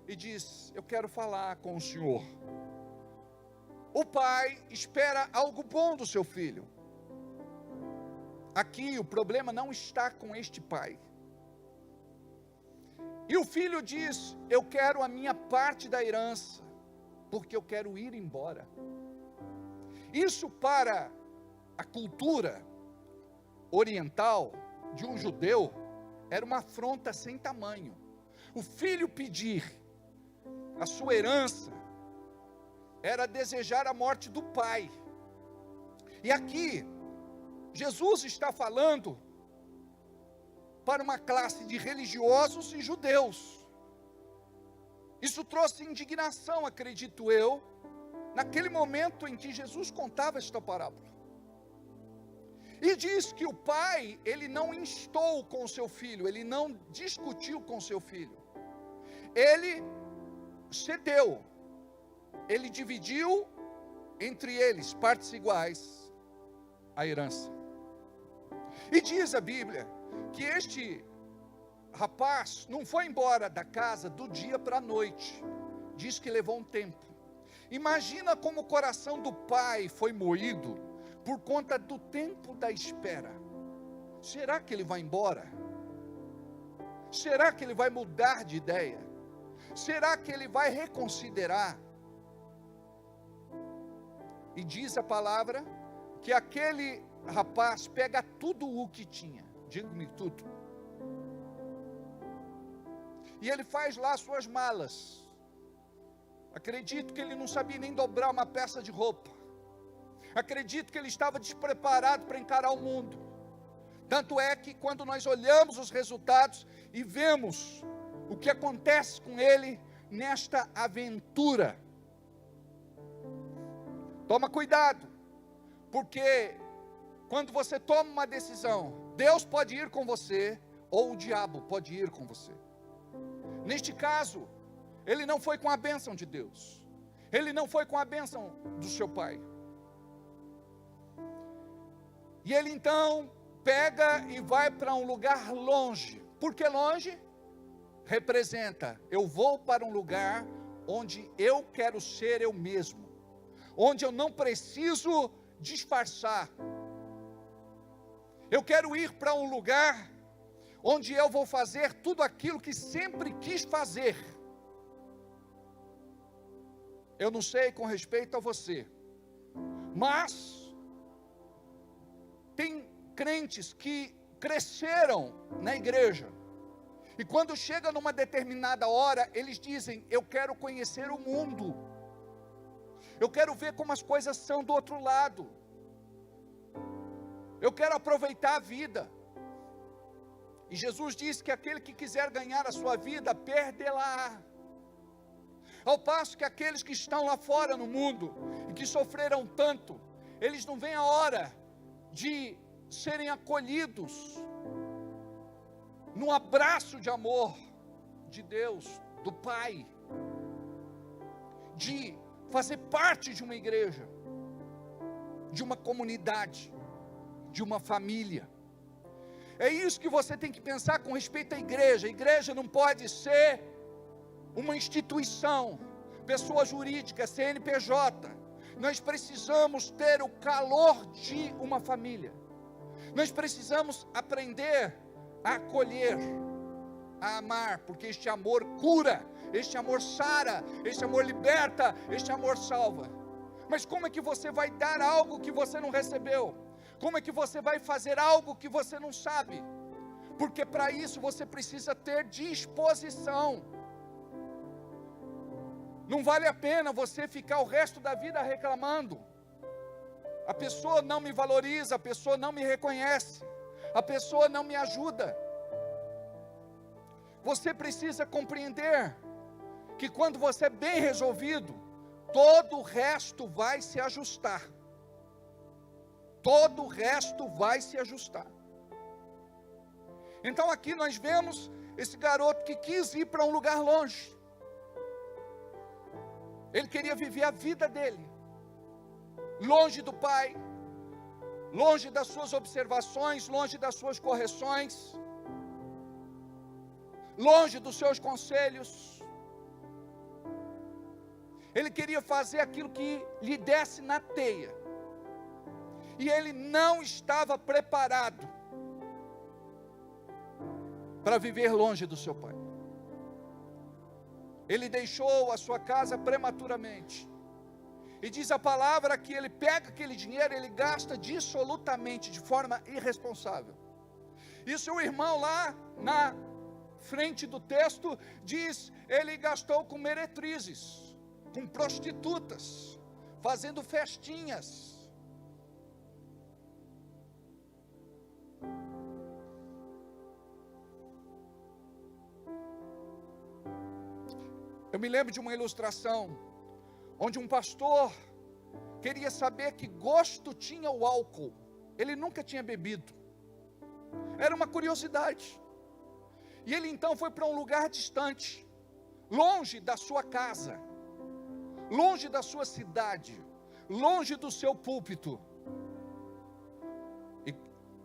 e diz: eu quero falar com o senhor. O pai espera algo bom do seu filho. Aqui o problema não está com este pai. E o filho diz: eu quero a minha parte da herança, porque eu quero ir embora. Isso para a cultura oriental de um judeu era uma afronta sem tamanho. O filho pedir a sua herança era desejar a morte do pai. E aqui Jesus está falando para uma classe de religiosos e judeus. Isso trouxe indignação, acredito eu, naquele momento em que Jesus contava esta parábola. E diz que o pai, ele não instou com o seu filho, ele não discutiu com o seu filho. Ele cedeu, ele dividiu entre eles, partes iguais, a herança. E diz a Bíblia que este rapaz não foi embora da casa do dia para a noite. Diz que levou um tempo. Imagina como o coração do pai foi moído por conta do tempo da espera. Será que ele vai embora? Será que ele vai mudar de ideia? Será que ele vai reconsiderar? E diz a palavra que aquele rapaz pega tudo o que tinha. Diga-me tudo. E ele faz lá suas malas. Acredito que ele não sabia nem dobrar uma peça de roupa. Acredito que ele estava despreparado para encarar o mundo. Tanto é que quando nós olhamos os resultados e vemos o que acontece com ele nesta aventura, toma cuidado, porque quando você toma uma decisão, Deus pode ir com você, ou o diabo pode ir com você. Neste caso, ele não foi com a bênção de Deus, ele não foi com a bênção do seu pai. E ele então pega e vai para um lugar longe. Por que longe? Representa, eu vou para um lugar onde eu quero ser eu mesmo, onde eu não preciso disfarçar. Eu quero ir para um lugar onde eu vou fazer tudo aquilo que sempre quis fazer. Eu não sei com respeito a você, mas tem crentes que cresceram na igreja, e quando chega numa determinada hora, eles dizem: eu quero conhecer o mundo, eu quero ver como as coisas são do outro lado, eu quero aproveitar a vida. E Jesus disse que aquele que quiser ganhar a sua vida, perdê-la. Ao passo que aqueles que estão lá fora no mundo, e que sofreram tanto, eles não veem a hora de serem acolhidos num abraço de amor de Deus, do Pai, de fazer parte de uma igreja, de uma comunidade, de uma família. É isso que você tem que pensar com respeito à igreja. A igreja não pode ser uma instituição, pessoa jurídica, CNPJ. Nós precisamos ter o calor de uma família. Nós precisamos aprender a acolher, a amar, porque este amor cura, este amor sara, este amor liberta, este amor salva. Mas como é que você vai dar algo que você não recebeu? Como é que você vai fazer algo que você não sabe? Porque para isso você precisa ter disposição. Não vale a pena você ficar o resto da vida reclamando. A pessoa não me valoriza, a pessoa não me reconhece, a pessoa não me ajuda. Você precisa compreender que quando você é bem resolvido, todo o resto vai se ajustar. Todo o resto vai se ajustar. Então aqui nós vemos esse garoto que quis ir para um lugar longe. Ele queria viver a vida dele, longe do pai, longe das suas observações, longe das suas correções, longe dos seus conselhos. Ele queria fazer aquilo que lhe desse na teia. E ele não estava preparado para viver longe do seu pai. Ele deixou a sua casa prematuramente. E diz a palavra que ele pega aquele dinheiro, ele gasta dissolutamente, de forma irresponsável. E seu irmão lá na frente do texto diz, ele gastou com meretrizes, com prostitutas, fazendo festinhas. Eu me lembro de uma ilustração, onde um pastor queria saber que gosto tinha o álcool. Ele nunca tinha bebido. Era uma curiosidade. E ele então foi para um lugar distante, longe da sua casa, longe da sua cidade, longe do seu púlpito.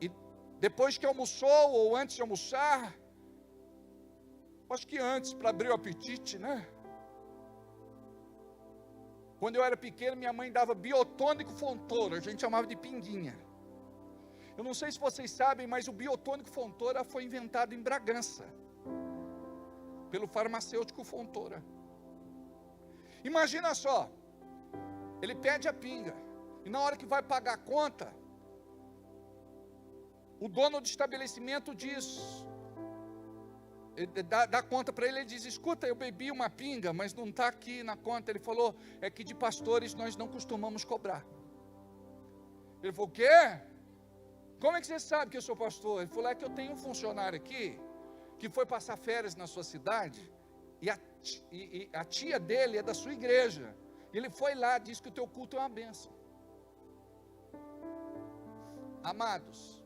E depois que almoçou, ou antes de almoçar, acho que antes, para abrir o apetite, né? Quando eu era pequeno, minha mãe dava biotônico Fontoura, a gente chamava de pinguinha. Eu não sei se vocês sabem, mas o biotônico Fontoura foi inventado em Bragança, pelo farmacêutico Fontoura. Imagina só, ele pede a pinga, e na hora que vai pagar a conta, o dono do estabelecimento diz, dá conta para ele diz, escuta, eu bebi uma pinga, mas não está aqui na conta. Ele falou, é que de pastores nós não costumamos cobrar. Ele falou, o quê? Como é que você sabe que eu sou pastor? Ele falou, é que eu tenho um funcionário aqui, que foi passar férias na sua cidade, e a tia dele é da sua igreja. Ele foi lá, disse que o teu culto é uma bênção. Amados,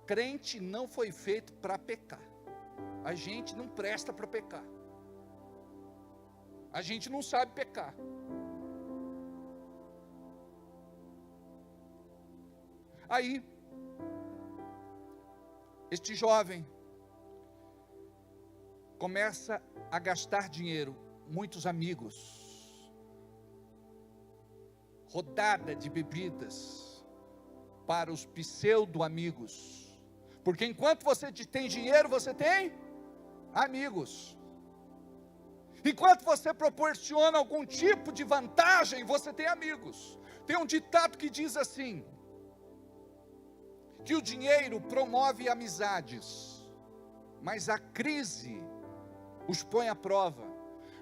crente não foi feito para pecar. A gente não presta para pecar. A gente não sabe pecar. Aí, este jovem começa a gastar dinheiro, muitos amigos, rodada de bebidas para os pseudo-amigos, porque enquanto você tem dinheiro, você tem amigos. Enquanto você proporciona algum tipo de vantagem, você tem amigos. Tem um ditado que diz assim, que o dinheiro promove amizades, mas a crise os põe à prova.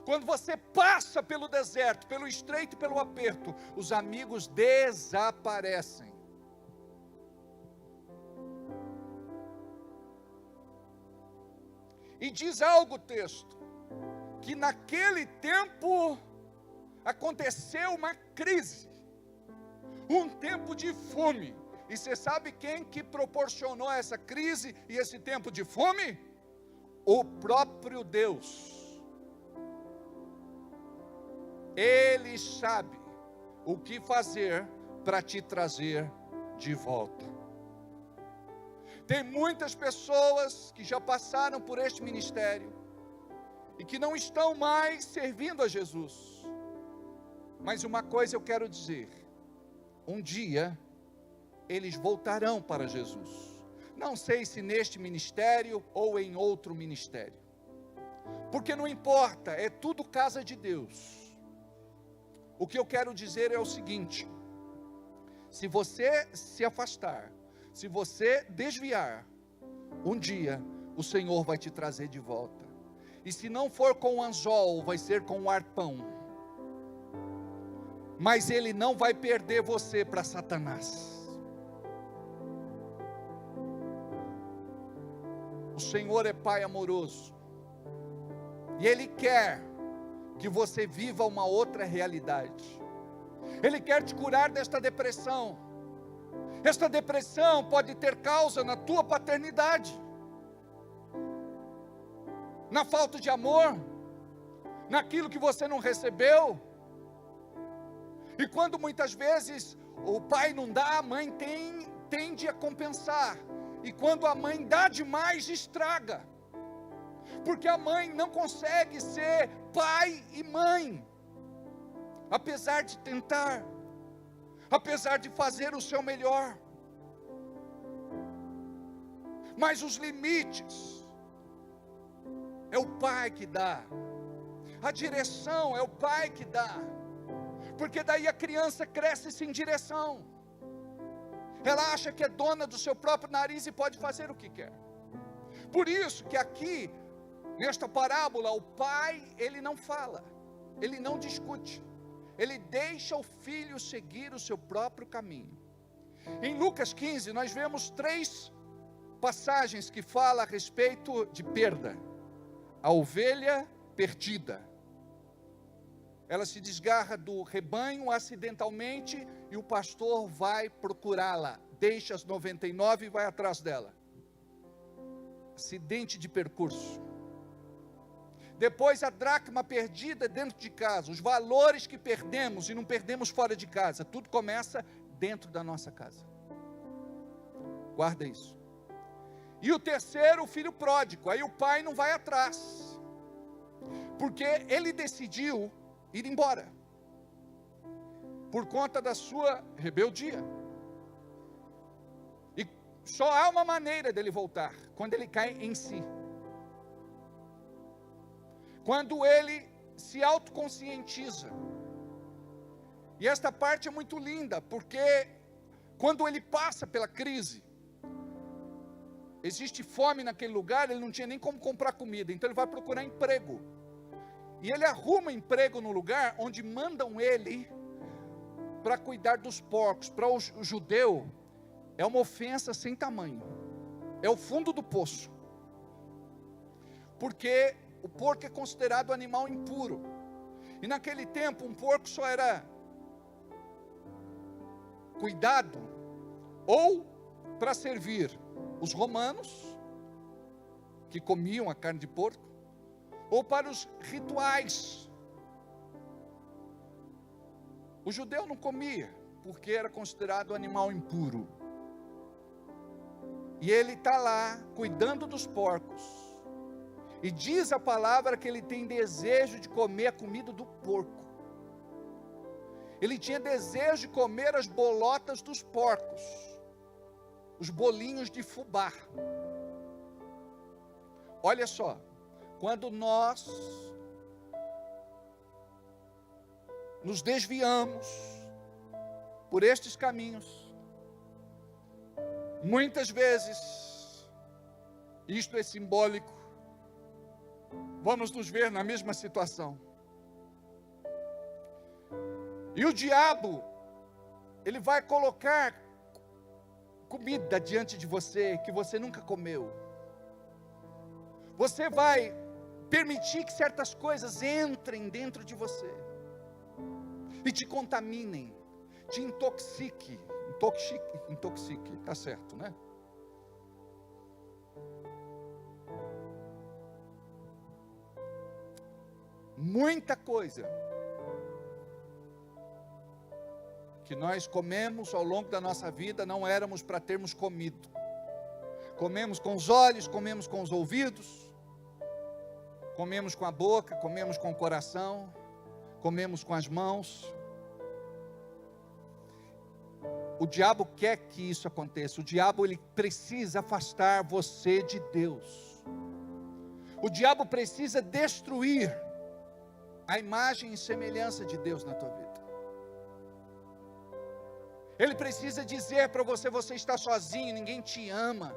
Quando você passa pelo deserto, pelo estreito e pelo aperto, os amigos desaparecem. E diz algo o texto, que naquele tempo aconteceu uma crise, um tempo de fome. E você sabe quem que proporcionou essa crise e esse tempo de fome? O próprio Deus. Ele sabe o que fazer para te trazer de volta. Tem muitas pessoas que já passaram por este ministério e que não estão mais servindo a Jesus. Mas uma coisa eu quero dizer: um dia eles voltarão para Jesus. Não sei se neste ministério ou em outro ministério, porque não importa, é tudo casa de Deus. O que eu quero dizer é o seguinte: se você se afastar, se você desviar, um dia o Senhor vai te trazer de volta. E se não for com o anzol, vai ser com o arpão. Mas Ele não vai perder você para Satanás. O Senhor é Pai amoroso. E Ele quer que você viva uma outra realidade. Ele quer te curar desta depressão. Esta depressão pode ter causa na tua paternidade, na falta de amor, naquilo que você não recebeu. E quando muitas vezes o pai não dá, a mãe tende a compensar. E quando a mãe dá demais, estraga. Porque a mãe não consegue ser pai e mãe, apesar de tentar, apesar de fazer o seu melhor. Mas os limites é o pai que dá, a direção é o pai que dá, porque daí a criança cresce sem direção. Ela acha que é dona do seu próprio nariz e pode fazer o que quer. Por isso que aqui, nesta parábola, o pai, ele não fala, ele não discute, ele deixa o filho seguir o seu próprio caminho. Em Lucas 15, nós vemos 3 passagens que falam a respeito de perda. A ovelha perdida. Ela se desgarra do rebanho acidentalmente e o pastor vai procurá-la. Deixa as 99 e vai atrás dela. Acidente de percurso. Depois a dracma perdida dentro de casa. Os valores que perdemos e não perdemos fora de casa. Tudo começa dentro da nossa casa. Guarda isso. E o terceiro, o filho pródigo. Aí o pai não vai atrás, porque ele decidiu ir embora, por conta da sua rebeldia. E só há uma maneira dele voltar, quando ele cai em si. Quando ele se autoconscientiza. E esta parte é muito linda, porque quando ele passa pela crise, existe fome naquele lugar, ele não tinha nem como comprar comida, então ele vai procurar emprego. E ele arruma emprego no lugar onde mandam ele para cuidar dos porcos. Para o judeu, é uma ofensa sem tamanho. É o fundo do poço. Porque o porco é considerado animal impuro. E naquele tempo, um porco só era cuidado ou para servir os romanos, que comiam a carne de porco, ou para os rituais. O judeu não comia, porque era considerado animal impuro. E ele está lá, cuidando dos porcos. E diz a palavra que ele tem desejo de comer a comida do porco. Ele tinha desejo de comer as bolotas dos porcos. Os bolinhos de fubá. Olha só, quando nós nos desviamos por estes caminhos, muitas vezes, isto é simbólico, vamos nos ver na mesma situação. E o diabo, ele vai colocar comida diante de você que você nunca comeu. Você vai permitir que certas coisas entrem dentro de você e te contaminem, te intoxique, tá certo, né? Muita coisa que nós comemos ao longo da nossa vida não éramos para termos comido. Comemos com os olhos, comemos com os ouvidos, comemos com a boca, comemos com o coração, comemos com as mãos. O diabo quer que isso aconteça. O diabo, ele precisa afastar você de Deus. O diabo precisa destruir a imagem e semelhança de Deus na tua vida. Ele precisa dizer para você: você está sozinho, ninguém te ama.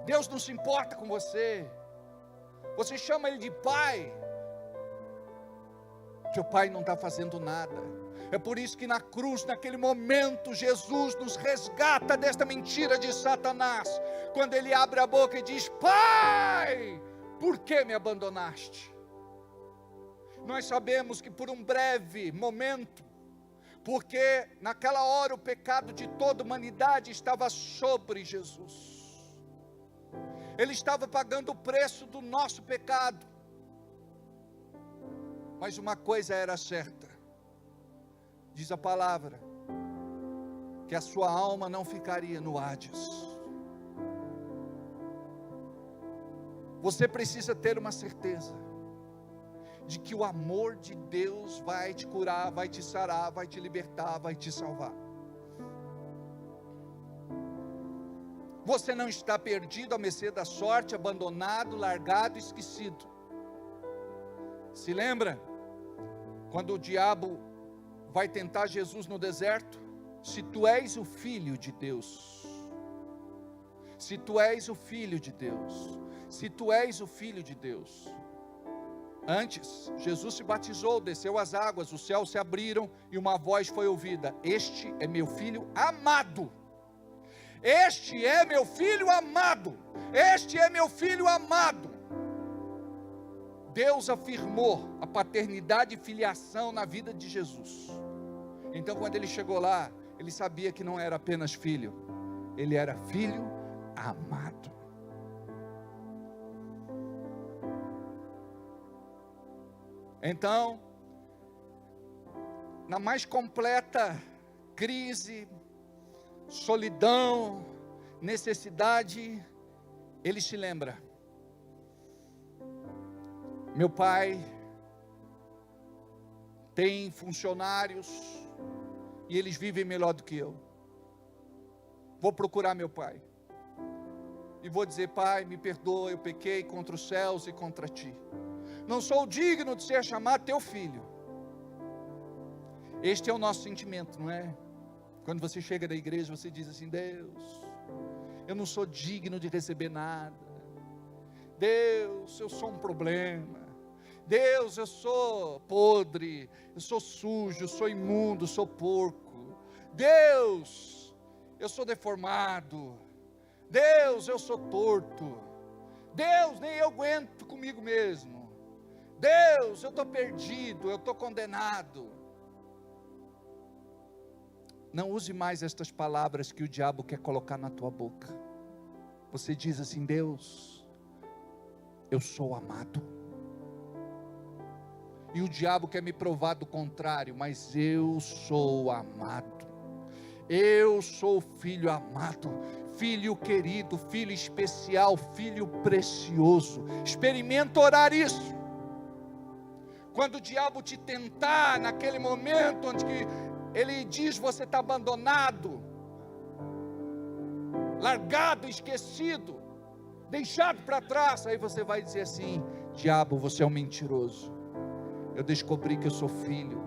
Deus não se importa com você. Você chama Ele de Pai. Teu Pai não está fazendo nada. É por isso que na cruz, naquele momento, Jesus nos resgata desta mentira de Satanás. Quando Ele abre a boca e diz: Pai, por que me abandonaste? Nós sabemos que por um breve momento, porque naquela hora o pecado de toda a humanidade estava sobre Jesus. Ele estava pagando o preço do nosso pecado. Mas uma coisa era certa. Diz a palavra que a sua alma não ficaria no Hades. Você precisa ter uma certeza de que o amor de Deus vai te curar, vai te sarar, vai te libertar, vai te salvar. Você não está perdido à mercê da sorte, abandonado, largado, esquecido. Se lembra quando o diabo vai tentar Jesus no deserto? Se tu és o Filho de Deus, se tu és o Filho de Deus, se tu és o Filho de Deus. Antes, Jesus se batizou, desceu as águas, os céus se abriram e uma voz foi ouvida: este é meu Filho amado. Este é meu Filho amado. Este é meu Filho amado. Deus afirmou a paternidade e filiação na vida de Jesus. Então, quando ele chegou lá, ele sabia que não era apenas filho, ele era Filho amado. Então, na mais completa crise, solidão, necessidade, ele se lembra: meu pai tem funcionários e eles vivem melhor do que eu. Vou procurar meu pai e vou dizer: Pai, me perdoa, eu pequei contra os céus e contra ti. Não sou digno de ser chamado teu filho. Este é o nosso sentimento, não é? Quando você chega da igreja, você diz assim: Deus, eu não sou digno de receber nada. Deus, eu sou um problema. Deus, eu sou podre, eu sou sujo, eu sou imundo, eu sou porco. Deus, eu sou deformado. Deus, eu sou torto. Deus, nem eu aguento comigo mesmo. Deus, eu estou perdido, eu estou condenado. Não use mais estas palavras que o diabo quer colocar na tua boca. Você diz assim: Deus, eu sou amado. E o diabo quer me provar do contrário, mas eu sou amado. Eu sou filho amado, filho querido, filho especial, filho precioso. Experimenta orar isso. Quando o diabo te tentar, naquele momento onde ele diz: você está abandonado, largado, esquecido, deixado para trás, aí você vai dizer assim: diabo, você é um mentiroso. Eu descobri que eu sou filho,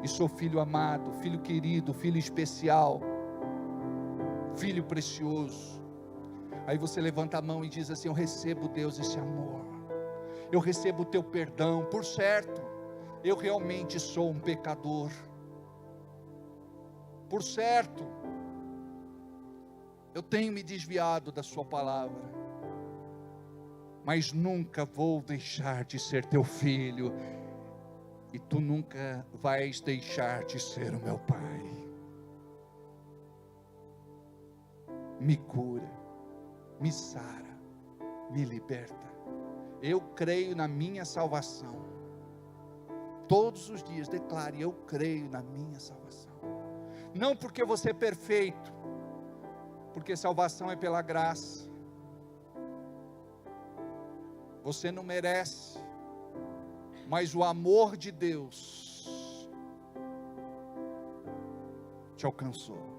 e sou filho amado, filho querido, filho especial, filho precioso. Aí você levanta a mão e diz assim: eu recebo, Deus, esse amor, eu recebo o teu perdão. Por certo, eu realmente sou um pecador. Por certo, eu tenho me desviado da sua palavra. mas nunca vou deixar de ser teu filho, e tu nunca vais deixar de ser o meu pai. Me cura, me sara, me liberta. Eu creio na minha salvação. Todos os dias declare: eu creio na minha salvação. Não porque você é perfeito, porque salvação é pela graça. Você não merece, mas o amor de Deus te alcançou.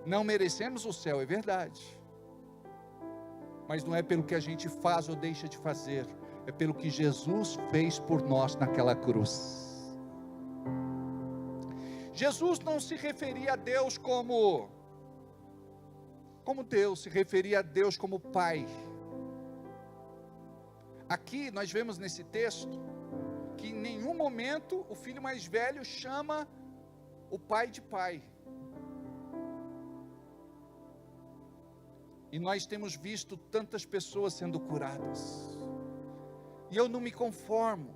Não merecemos o céu, é verdade, mas não é pelo que a gente faz ou deixa de fazer, é pelo que Jesus fez por nós naquela cruz. Jesus não se referia a Deus como Deus, se referia a Deus como Pai. Aqui nós vemos nesse texto que em nenhum momento o filho mais velho chama o pai de pai. E nós temos visto tantas pessoas sendo curadas. E eu não me conformo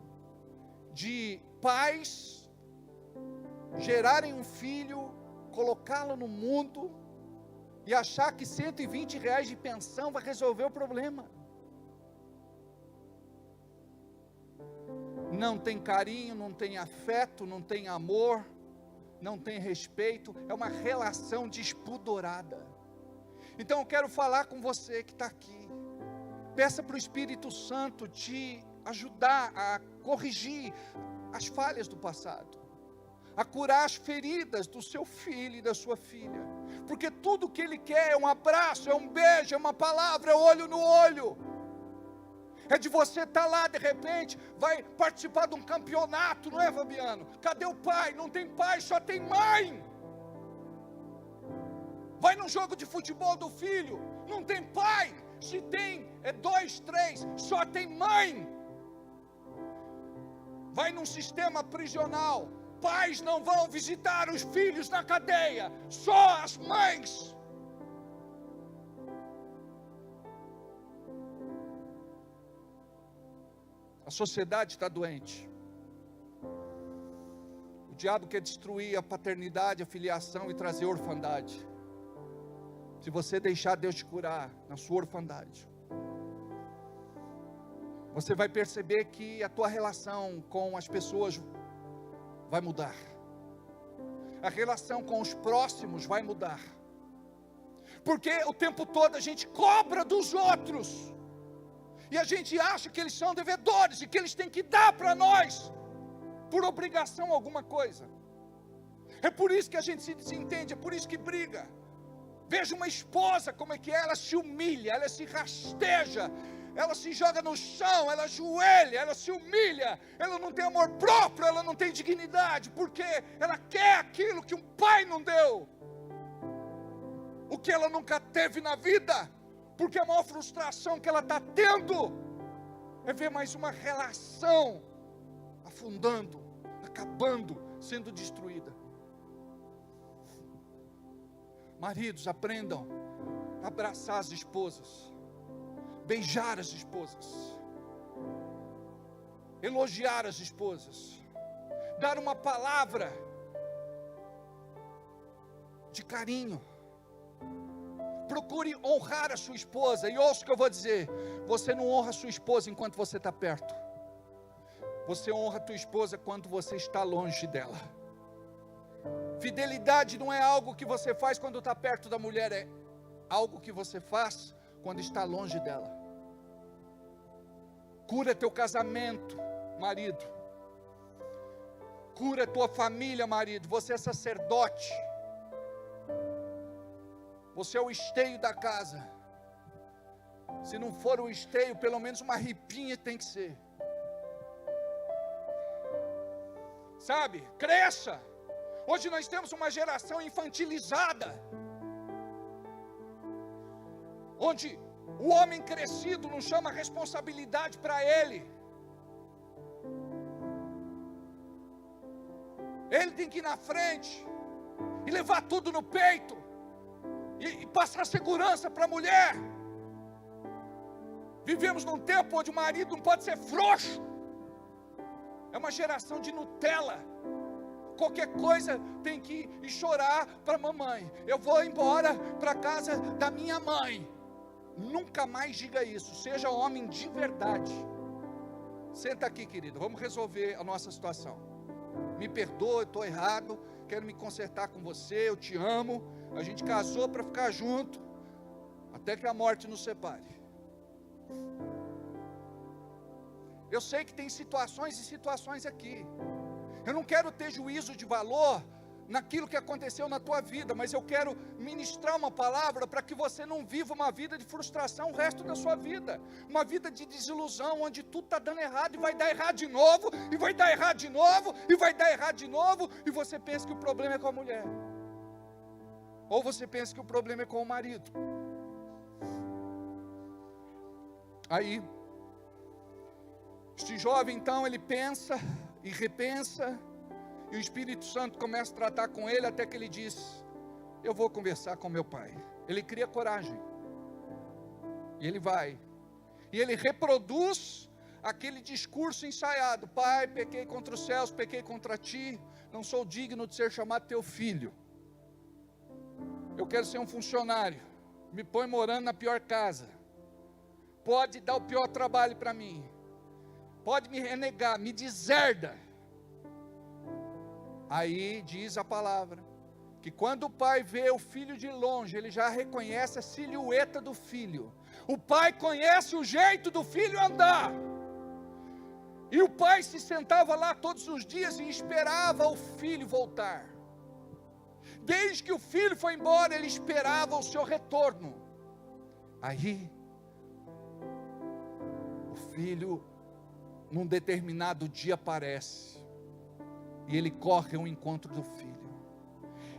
de pais gerarem um filho, colocá-lo no mundo e achar que R$120 de pensão vai resolver o problema. Não tem carinho, não tem afeto, não tem amor, não tem respeito, é uma relação despudorada. Então eu quero falar com você que está aqui. Peça para o Espírito Santo te ajudar a corrigir as falhas do passado, a curar as feridas do seu filho e da sua filha, porque tudo que ele quer é um abraço, é um beijo, é uma palavra, é olho no olho. É de você estar lá, de repente, vai participar de um campeonato, não é, Fabiano? Cadê o pai? Não tem pai, só tem mãe. Vai num jogo de futebol do filho, não tem pai, se tem, 2, 3, só tem mãe. Vai num sistema prisional, pais não vão visitar os filhos na cadeia, só as mães. A sociedade está doente. O diabo quer destruir a paternidade, a filiação e trazer orfandade. Se você deixar Deus te curar na sua orfandade, você vai perceber que a tua relação com as pessoas vai mudar. A relação com os próximos vai mudar. Porque o tempo todo a gente cobra dos outros. E a gente acha que eles são devedores e que eles têm que dar para nós, por obrigação alguma coisa. É por isso que a gente se desentende, é por isso que briga. Veja uma esposa como é que ela se humilha, ela se rasteja, ela se joga no chão, ela ajoelha, ela se humilha, ela não tem amor próprio, ela não tem dignidade, porque ela quer aquilo que um pai não deu, o que ela nunca teve na vida, porque a maior frustração que ela está tendo é ver mais uma relação afundando, acabando, sendo destruída. Maridos, aprendam a abraçar as esposas, beijar as esposas, elogiar as esposas, dar uma palavra de carinho. Procure honrar a sua esposa. E ouça o que eu vou dizer: você não honra a sua esposa enquanto você está perto, você honra a tua esposa quando você está longe dela. Fidelidade não é algo que você faz quando está perto da mulher, é algo que você faz quando está longe dela. Cura teu casamento, marido. Cura tua família, marido. Você é sacerdote. Você é o esteio da casa. Se não for o esteio, pelo menos uma ripinha tem que ser. Sabe? Cresça. Hoje nós temos uma geração infantilizada, onde o homem crescido não chama responsabilidade para ele. Ele tem que ir na frente e levar tudo no peito. e passar segurança para a mulher. Vivemos num tempo onde o marido não pode ser frouxo. É uma geração de Nutella. Qualquer coisa tem que ir chorar para a mamãe. Eu vou embora para a casa da minha mãe. Nunca mais diga isso. Seja homem de verdade. Senta aqui, querido. Vamos resolver a nossa situação. Me perdoa, eu estou errado. Quero me consertar com você. Eu te amo. A gente casou para ficar junto. Até que a morte nos separe. Eu sei que tem situações e situações aqui. Eu não quero ter juízo de valor naquilo que aconteceu na tua vida, mas eu quero ministrar uma palavra para que você não viva uma vida de frustração o resto da sua vida. Uma vida de desilusão, onde tudo está dando errado e vai dar errado de novo, e vai dar errado de novo, e vai dar errado de novo, e você pensa que o problema é com a mulher. Ou você pensa que o problema é com o marido. Aí, este jovem então, ele pensa e repensa, e o Espírito Santo começa a tratar com ele, até que ele diz: eu vou conversar com meu pai. Ele cria coragem, e ele vai, e ele reproduz aquele discurso ensaiado: pai, pequei contra os céus, pequei contra ti, não sou digno de ser chamado teu filho, eu quero ser um funcionário, me põe morando na pior casa, pode dar o pior trabalho para mim, pode me renegar, me deserda. Aí diz a palavra, que quando o pai vê o filho de longe, ele já reconhece a silhueta do filho. O pai conhece o jeito do filho andar. E o pai se sentava lá todos os dias e esperava o filho voltar. Desde que o filho foi embora, ele esperava o seu retorno. Aí, o filho, num determinado dia, aparece. E ele corre ao encontro do filho.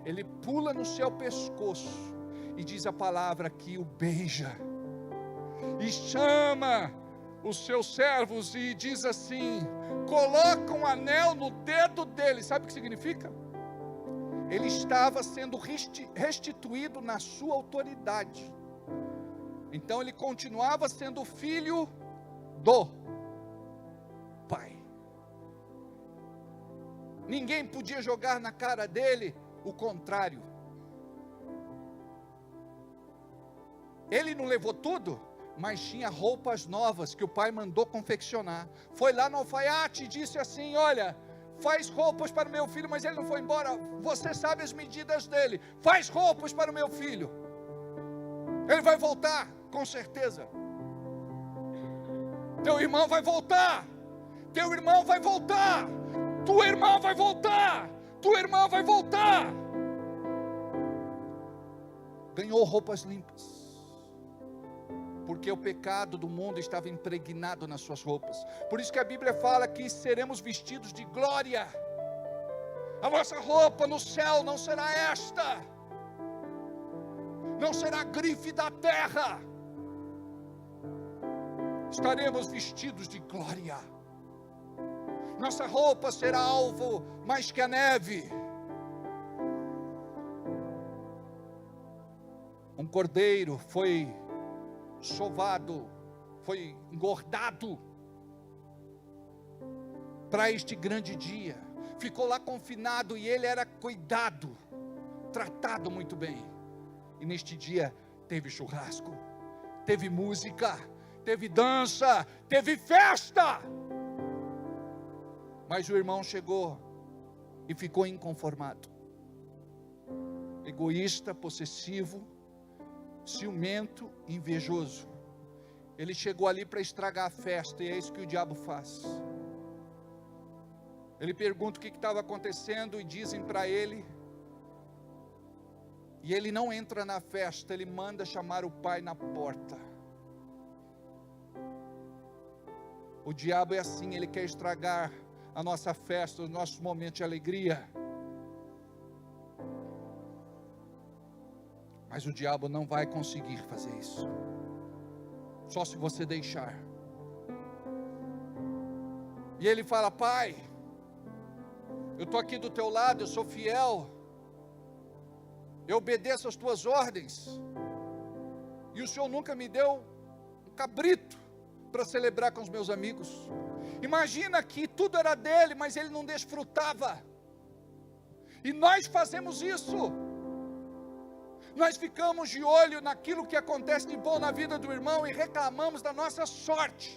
Ele pula no seu pescoço. E diz a palavra que o beija. E chama os seus servos e diz assim: coloca um anel no dedo dele. Sabe o que significa? Ele estava sendo restituído na sua autoridade. Então ele continuava sendo filho do pai. Ninguém podia jogar na cara dele o contrário. Ele não levou tudo, mas tinha roupas novas que o pai mandou confeccionar. Foi lá no alfaiate e disse assim: olha, faz roupas para o meu filho, mas ele não foi embora, você sabe as medidas dele, faz roupas para o meu filho, ele vai voltar, com certeza. Teu irmão vai voltar, teu irmão vai voltar, tua irmã vai voltar, tua irmã vai voltar. Ganhou roupas limpas, porque o pecado do mundo estava impregnado nas suas roupas. Por isso que a Bíblia fala que seremos vestidos de glória. A nossa roupa no céu não será esta, não será grife da terra. Estaremos vestidos de glória. Nossa roupa será alvo mais que a neve. Um cordeiro foi sovado, foi engordado para este grande dia. Ficou lá confinado e ele era cuidado, tratado muito bem. E neste dia teve churrasco, teve música, teve dança, teve festa. Mas o irmão chegou e ficou inconformado, egoísta, possessivo, ciumento, invejoso. Ele chegou ali para estragar a festa, e é isso que o diabo faz. Ele pergunta o que estava acontecendo e dizem para ele, e ele não entra na festa, ele manda chamar o pai na porta. O diabo é assim, ele quer estragar a nossa festa, os nossos momentos de alegria. Mas o diabo não vai conseguir fazer isso, só se você deixar. E ele fala: pai, eu estou aqui do teu lado, eu sou fiel, eu obedeço às tuas ordens, e o Senhor nunca me deu um cabrito para celebrar com os meus amigos. Imagina que tudo era dele, mas ele não desfrutava. E nós fazemos isso. Nós ficamos de olho naquilo que acontece de bom na vida do irmão e reclamamos da nossa sorte.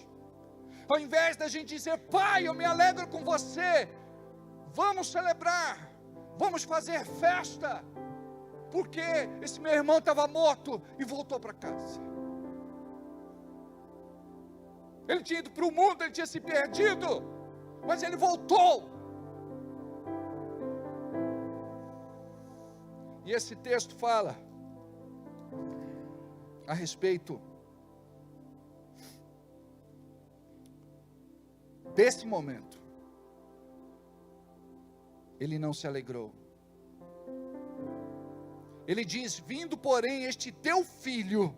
Ao invés da gente dizer: pai, eu me alegro com você, vamos celebrar, vamos fazer festa, porque esse meu irmão estava morto e voltou para casa. Ele tinha ido para o mundo, ele tinha se perdido, mas ele voltou. E esse texto fala a respeito desse momento. Ele não se alegrou. Ele diz: vindo porém este teu filho,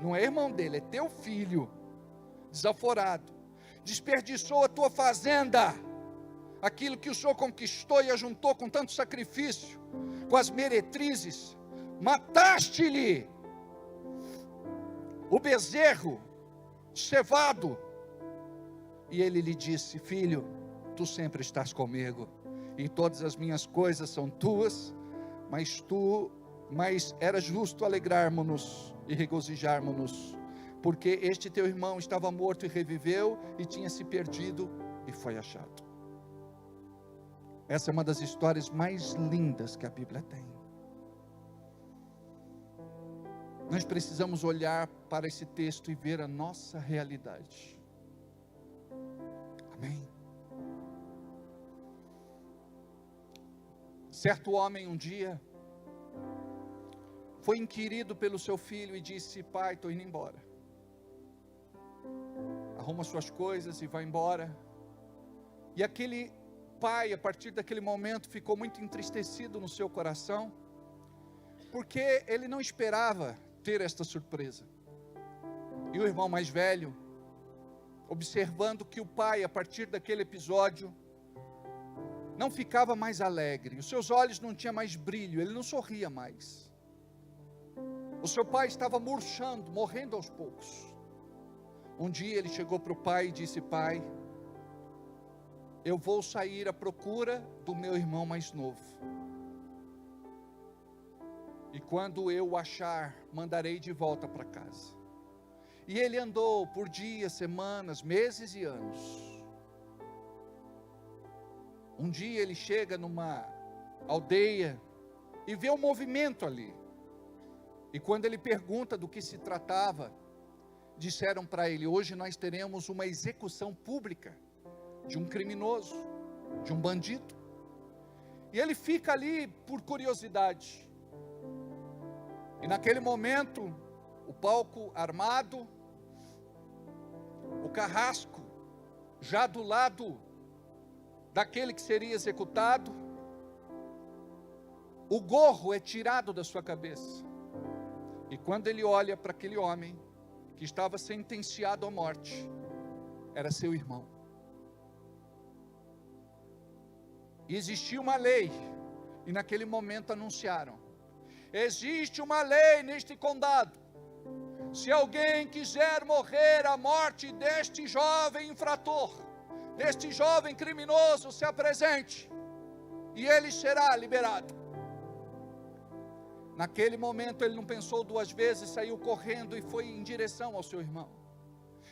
não é irmão dele, é teu filho, desaforado, desperdiçou a tua fazenda, aquilo que o Senhor conquistou e ajuntou com tanto sacrifício, com as meretrizes, mataste-lhe o bezerro cevado. E ele lhe disse: filho, tu sempre estás comigo, e todas as minhas coisas são tuas, mas era justo alegrarmos-nos e regozijarmos-nos, porque este teu irmão estava morto e reviveu, e tinha se perdido e foi achado. Essa é uma das histórias mais lindas que a Bíblia tem. Nós precisamos olhar para esse texto e ver a nossa realidade. Amém? Certo homem um dia foi inquirido pelo seu filho e disse: pai, estou indo embora. Arruma suas coisas e vai embora. E aquele pai, a partir daquele momento, ficou muito entristecido no seu coração, porque ele não esperava ter esta surpresa. E o irmão mais velho, observando que o pai, a partir daquele episódio, não ficava mais alegre, os seus olhos não tinham mais brilho, ele não sorria mais. O seu pai estava murchando, morrendo aos poucos. Um dia ele chegou para o pai e disse: pai, eu vou sair à procura do meu irmão mais novo, e quando eu o achar, mandarei de volta para casa. E ele andou por dias, semanas, meses e anos. Um dia ele chega numa aldeia e vê um movimento ali. E quando ele pergunta do que se tratava, disseram para ele: hoje nós teremos uma execução pública de um criminoso, de um bandido. E ele fica ali por curiosidade. E naquele momento, o palco armado, o carrasco já do lado daquele que seria executado, o gorro é tirado da sua cabeça. E quando ele olha para aquele homem que estava sentenciado à morte, era seu irmão. E existia uma lei, e naquele momento anunciaram: existe uma lei neste condado, se alguém quiser morrer a morte deste jovem infrator, deste jovem criminoso, se apresente, e ele será liberado. Naquele momento ele não pensou duas vezes, saiu correndo e foi em direção ao seu irmão.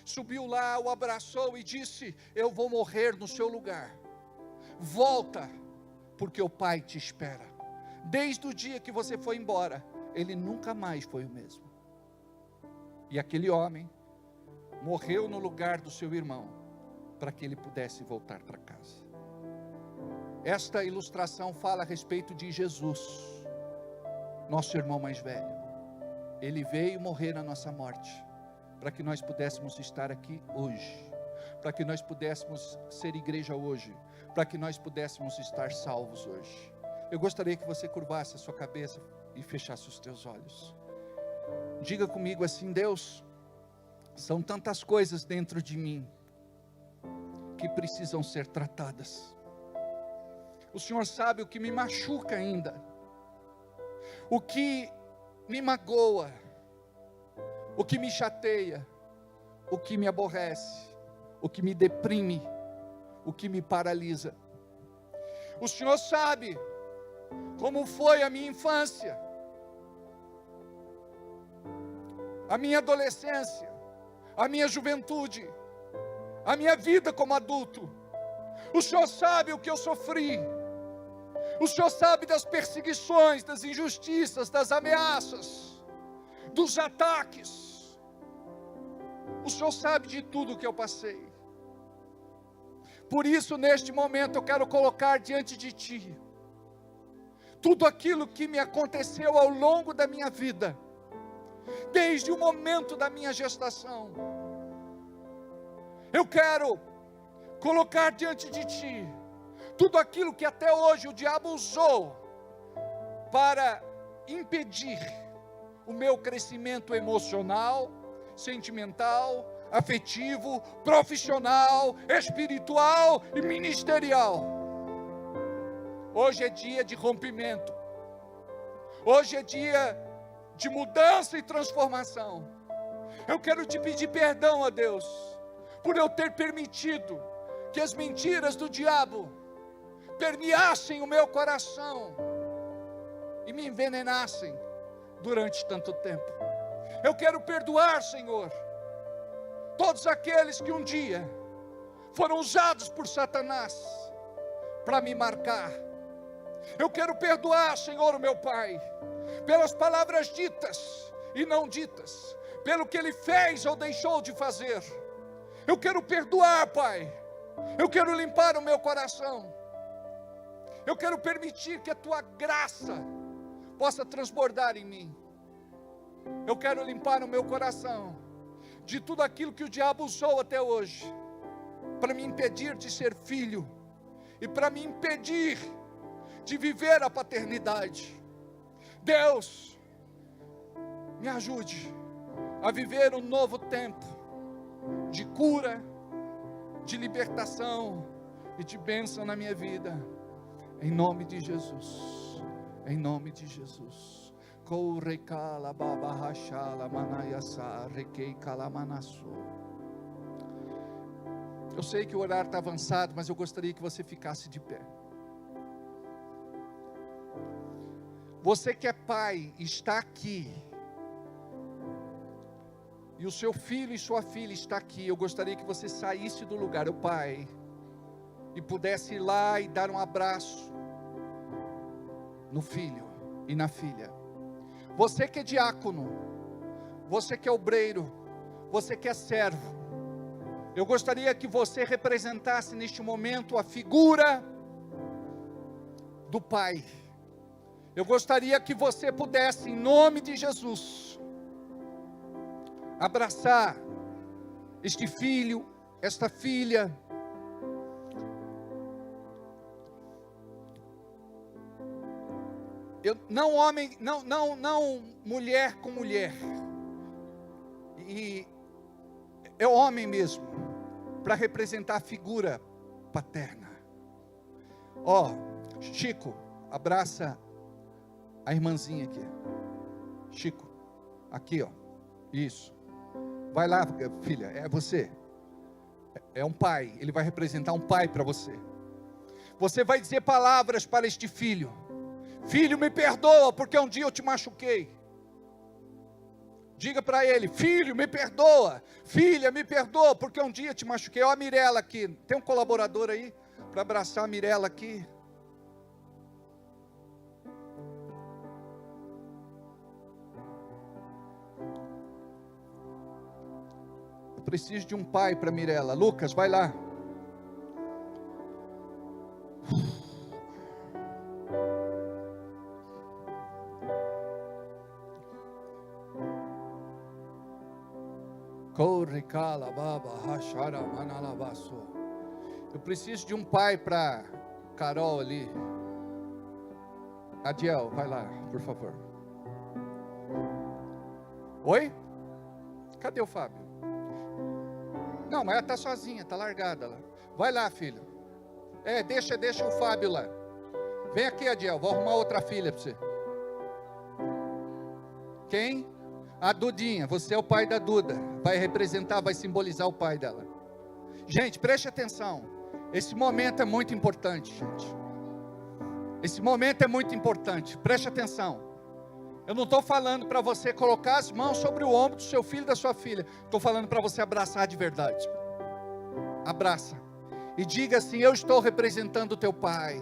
Subiu lá, o abraçou e disse: eu vou morrer no seu lugar, volta, porque o pai te espera. Desde o dia que você foi embora, ele nunca mais foi o mesmo. E aquele homem morreu no lugar do seu irmão, para que ele pudesse voltar para casa. Esta ilustração fala a respeito de Jesus, nosso irmão mais velho. Ele veio morrer na nossa morte, para que nós pudéssemos estar aqui hoje, para que nós pudéssemos ser igreja hoje, para que nós pudéssemos estar salvos hoje. Eu gostaria que você curvasse a sua cabeça e fechasse os teus olhos. Diga comigo assim: Deus, são tantas coisas dentro de mim que precisam ser tratadas. O Senhor sabe o que me machuca ainda. o que me magoa, o que me chateia, o que me aborrece, o que me deprime, o que me paralisa. O Senhor sabe como foi a minha infância, a minha adolescência, a minha juventude, a minha vida como adulto. O Senhor sabe o que eu sofri. O Senhor sabe das perseguições, das injustiças, das ameaças, dos ataques. O Senhor sabe de tudo o que eu passei. Por isso, neste momento, eu quero colocar diante de Ti tudo aquilo que me aconteceu ao longo da minha vida, desde o momento da minha gestação. Eu quero colocar diante de Ti tudo aquilo que até hoje o diabo usou para impedir o meu crescimento emocional, sentimental, afetivo, profissional, espiritual e ministerial. Hoje é dia de rompimento. Hoje é dia de mudança e transformação. Eu quero te pedir perdão a Deus por eu ter permitido que as mentiras do diabo permeassem o meu coração e me envenenassem durante tanto tempo. Eu quero perdoar, Senhor, todos aqueles que um dia foram usados por Satanás para me marcar. Eu quero perdoar, Senhor, o meu Pai, pelas palavras ditas e não ditas, pelo que Ele fez ou deixou de fazer. Eu quero perdoar, Pai. Eu quero limpar o meu coração. Eu quero permitir que a Tua graça possa transbordar em mim. Eu quero limpar o meu coração de tudo aquilo que o diabo usou até hoje para me impedir de ser filho e para me impedir de viver a paternidade. Deus, me ajude a viver um novo tempo de cura, de libertação e de bênção na minha vida. Em nome de Jesus. Em nome de Jesus. Eu sei que o horário está avançado, mas eu gostaria que você ficasse de pé. Você que é pai, está aqui, e o seu filho e sua filha está aqui. Eu gostaria que você saísse do lugar, o pai, e pudesse ir lá e dar um abraço no filho e na filha. Você que é diácono, você que é obreiro, você que é servo, eu gostaria que você representasse neste momento a figura do pai. Eu gostaria que você pudesse, em nome de Jesus, abraçar este filho, esta filha. Não homem, não mulher com mulher. E é homem mesmo, para representar a figura paterna. Chico, abraça a irmãzinha aqui. Chico, aqui isso. Vai lá, filha, é você. É um pai, ele vai representar um pai para você. Você vai dizer palavras para este filho. Filho, me perdoa, porque um dia eu te machuquei. Diga para ele: filho, me perdoa. Filha, me perdoa, porque um dia eu te machuquei. Olha a Mirela aqui. Tem um colaborador aí para abraçar a Mirela aqui. Eu preciso de um pai para Mirela. Lucas, vai lá. Eu preciso de um pai para Carol ali. Adiel, vai lá, por favor. Oi? Cadê o Fábio? Não, mas ela está sozinha, está largada lá. Vai lá, filho. Deixa o Fábio lá. Vem aqui, Adiel, vou arrumar outra filha para você. Quem? A Dudinha. Você é o pai da Duda. Vai representar, vai simbolizar o pai dela. Gente, preste atenção. Esse momento é muito importante, gente. Esse momento é muito importante. Preste atenção. Eu não estou falando para você colocar as mãos sobre o ombro do seu filho e da sua filha. Estou falando para você abraçar de verdade. Abraça. E diga assim: eu estou representando o teu pai.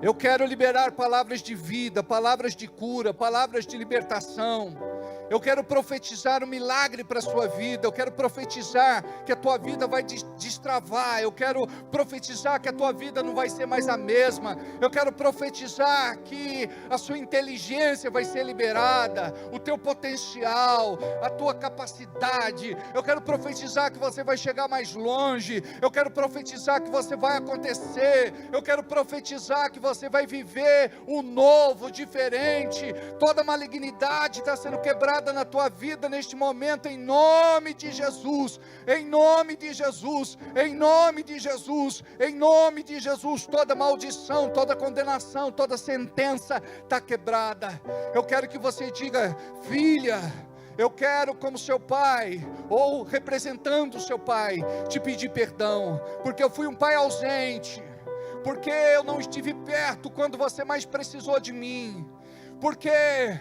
Eu quero liberar palavras de vida, palavras de cura, palavras de libertação. Eu quero profetizar um milagre para a sua vida. Eu quero profetizar que a tua vida vai destravar. Eu quero profetizar que a tua vida não vai ser mais a mesma. Eu quero profetizar que a sua inteligência vai ser liberada, o teu potencial, a tua capacidade. Eu quero profetizar que você vai chegar mais longe. Eu quero profetizar que você vai acontecer. Eu quero profetizar que você vai viver o novo, diferente. Toda malignidade está sendo quebrada na tua vida neste momento, em nome de Jesus, em nome de Jesus, em nome de Jesus, em nome de Jesus. Toda maldição, toda condenação, toda sentença está quebrada. Eu quero que você diga: filha, eu quero, como seu pai, ou representando o seu pai, te pedir perdão, porque eu fui um pai ausente, porque eu não estive perto quando você mais precisou de mim, porque